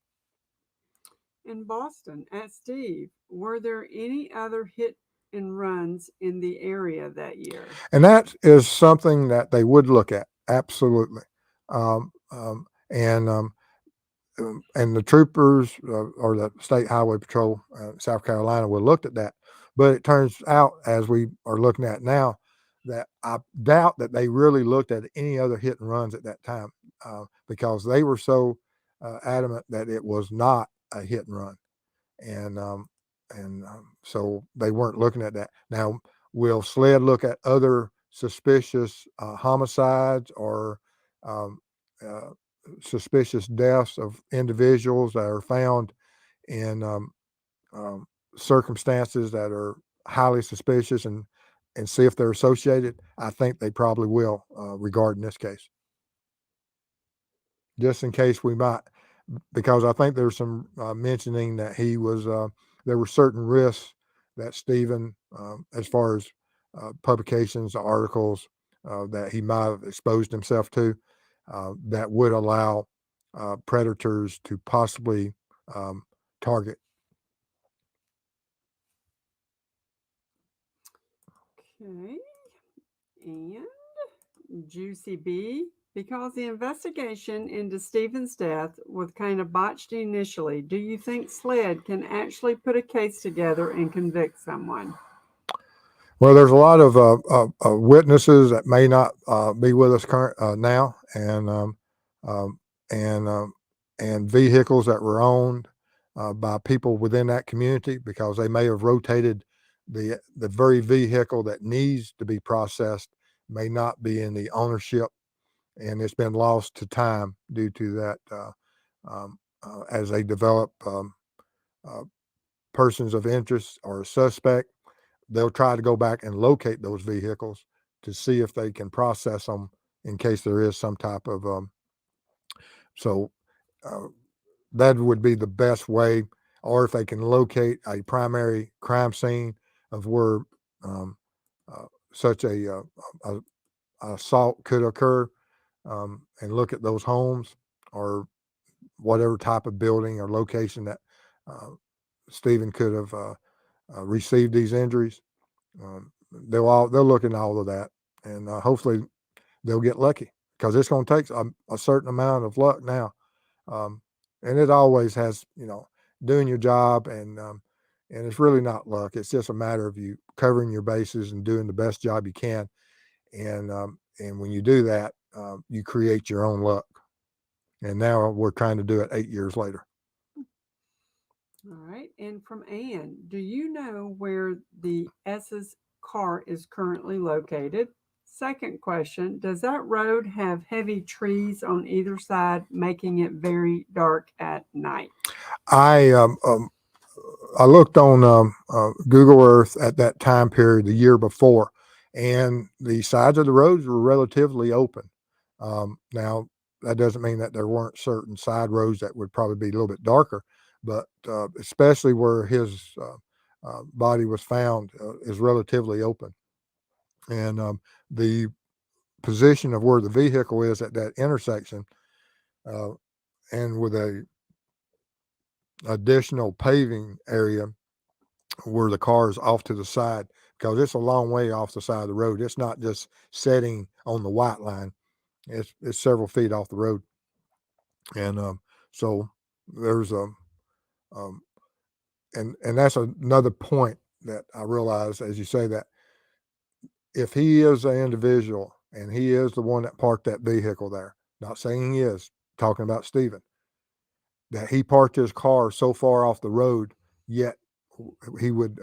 In Boston, at Steve, were there any other hit and runs in the area that year? And that is something that they would look at. Absolutely. Um, um, and and the troopers or the State Highway Patrol, South Carolina, would looked at that. But it turns out, as we are looking at now, that I doubt that they really looked at any other hit and runs at that time because they were so adamant that it was not a hit and run, and so they weren't looking at that. Now, will SLED look at other suspicious homicides or um, uh, suspicious deaths of individuals that are found in um, circumstances that are highly suspicious and see if they're associated? I think they probably will regarding this case, just in case we might, because I think there's some mentioning that he was there were certain risks that Stephen, as far as publications, articles that he might have exposed himself to, that would allow predators to possibly um, target. Okay. And Juicy B, because the investigation into Stephen's death was kind of botched initially, do you think SLED can actually put a case together and convict someone? Well, there's a lot of witnesses that may not be with us current now, um, and and vehicles that were owned by people within that community because they may have rotated the very vehicle that needs to be processed may not be in the ownership, and it's been lost to time due to that as they develop uh, persons of interest or a suspect. They'll try to go back and locate those vehicles to see if they can process them in case there is some type of so uh, that would be the best way, or if they can locate a primary crime scene of where um, such a assault could occur, and look at those homes or whatever type of building or location that uh, Stephen could have received these injuries. They'll look into all of that, and hopefully they'll get lucky because it's going to take a certain amount of luck now, um, and it always has. Doing your job, and it's really not luck. It's just a matter of you covering your bases and doing the best job you can, and when you do that, you create your own luck. And now we're trying to do it 8 years later. All right. And from Anne, do you know where the S's car is currently located? Second question, does that road have heavy trees on either side, making it very dark at night? I I looked on Google Earth at that time period the year before, and the sides of the roads were relatively open. Now, that doesn't mean that there weren't certain side roads that would probably be a little bit darker, but especially where his body was found is relatively open. And the position of where the vehicle is at that intersection, uh, and with a additional paving area where the car is off to the side, because it's a long way off the side of the road. It's not just setting on the white line. It's several feet off the road, and so there's a um, and that's another point that I realize as you say that if he is an individual and he is the one that parked that vehicle there, not saying he is, talking about Stephen, that he parked his car so far off the road, yet he would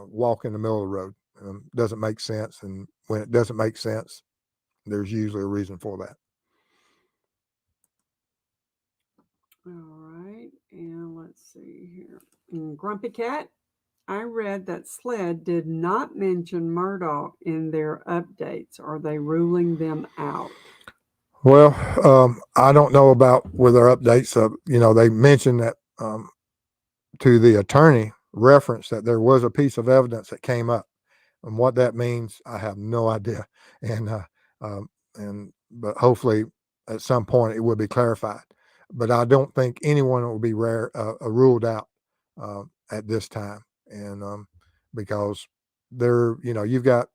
walk in the middle of the road. Doesn't make sense, and when it doesn't make sense, there's usually a reason for that. All right. And let's see here. Grumpy Cat, I read that SLED did not mention Murdoch in their updates. Are they ruling them out? Well, I don't know about with their updates. They mentioned that to the attorney reference that there was a piece of evidence that came up, and what that means, I have no idea. And um, but hopefully at some point it will be clarified. But I don't think anyone will be ruled out at this time. and because they're, you've got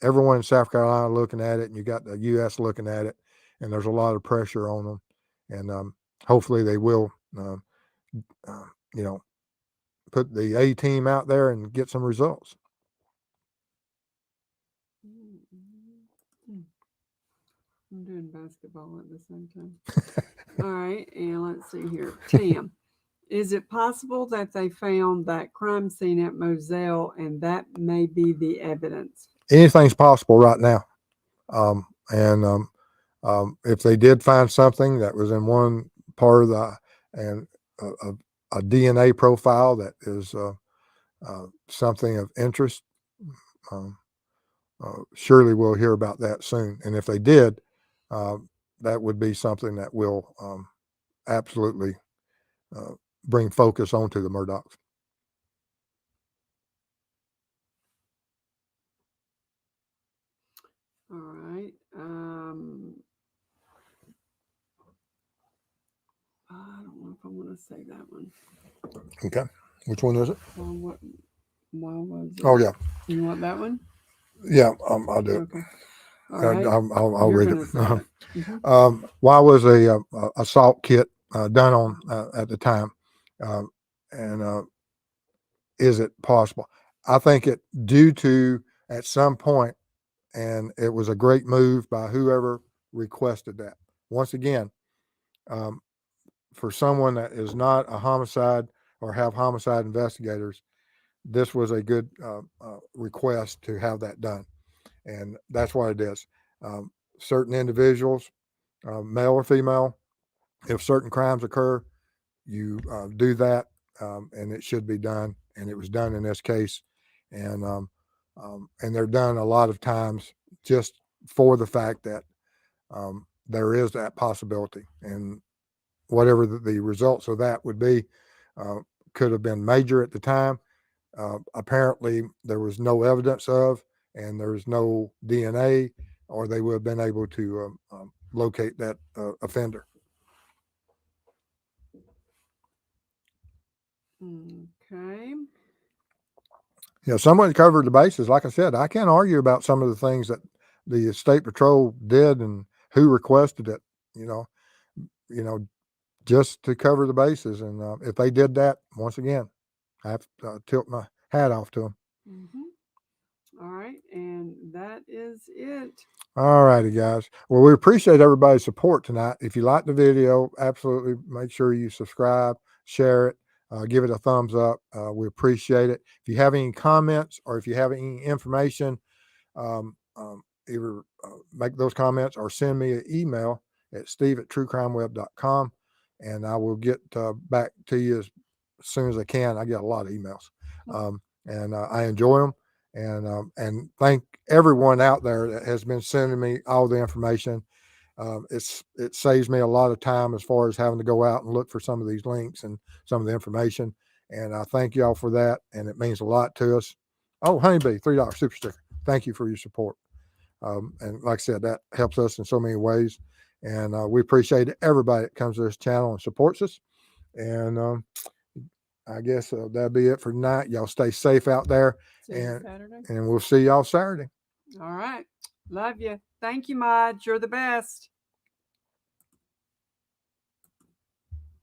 everyone in South Carolina looking at it, and you got the U.S. looking at it, and there's a lot of pressure on them, and hopefully they will, uh, you know, put the A team out there and get some results. I'm doing basketball at the same time. All right, and let's see here. Tim, is it possible that they found that crime scene at Moselle and that may be the evidence? Anything's possible right now. And if they did find something that was in one part of the, and a DNA profile that is something of interest, um, surely we'll hear about that soon. And if they did, uh, that would be something that will absolutely uh, bring focus onto the Murdochs. All right. I don't know if I want to say that one. Okay. Which one is it? What? Why was it? Oh, yeah. You want that one? Yeah, I'll do it. Okay. All right. I'll You're read gonna it. say it. Mhm. Why was a assault kit done on at the time, and is it possible? I think it due to at some point, and it was a great move by whoever requested that. Once again, um, for someone that is not a homicide or have homicide investigators, this was a good request to have that done, and that's what it is. Certain individuals, male or female, if certain crimes occur, you do that, and it should be done, and it was done in this case, and and they're done a lot of times just for the fact that there is that possibility, and whatever the results of that would be, uh, could have been major at the time. Apparently, there was no evidence of, and there's no DNA, or they would have been able to locate that offender. Okay. Someone covered the bases. Like I said, I can't argue about some of the things that the state patrol did and who requested it. You know, you know, just to cover the bases. And if they did that, once again, I have to tilt my hat off to them. All right, and that is it. All righty, guys. Well, we appreciate everybody's support tonight. If you like the video, absolutely make sure you subscribe, share it, give it a thumbs up. We appreciate it. If you have any comments or if you have any information, either make those comments or send me an email at steve@truecrimeweb.com, and I will get back to you as soon as I can. I get a lot of emails, and I enjoy them. And thank everyone out there that has been sending me all the information. It saves me a lot of time as far as having to go out and look for some of these links and some of the information. And I thank y'all for that, and it means a lot to us. Oh, Honeybee, $3 super sticker. Thank you for your support. And like I said, that helps us in so many ways. And we appreciate everybody that comes to this channel and supports us. And I guess that'll be it for tonight. Y'all stay safe out there. See you Saturday. And we'll see y'all Saturday. All right. Love you. Thank you, Maj. You're the best.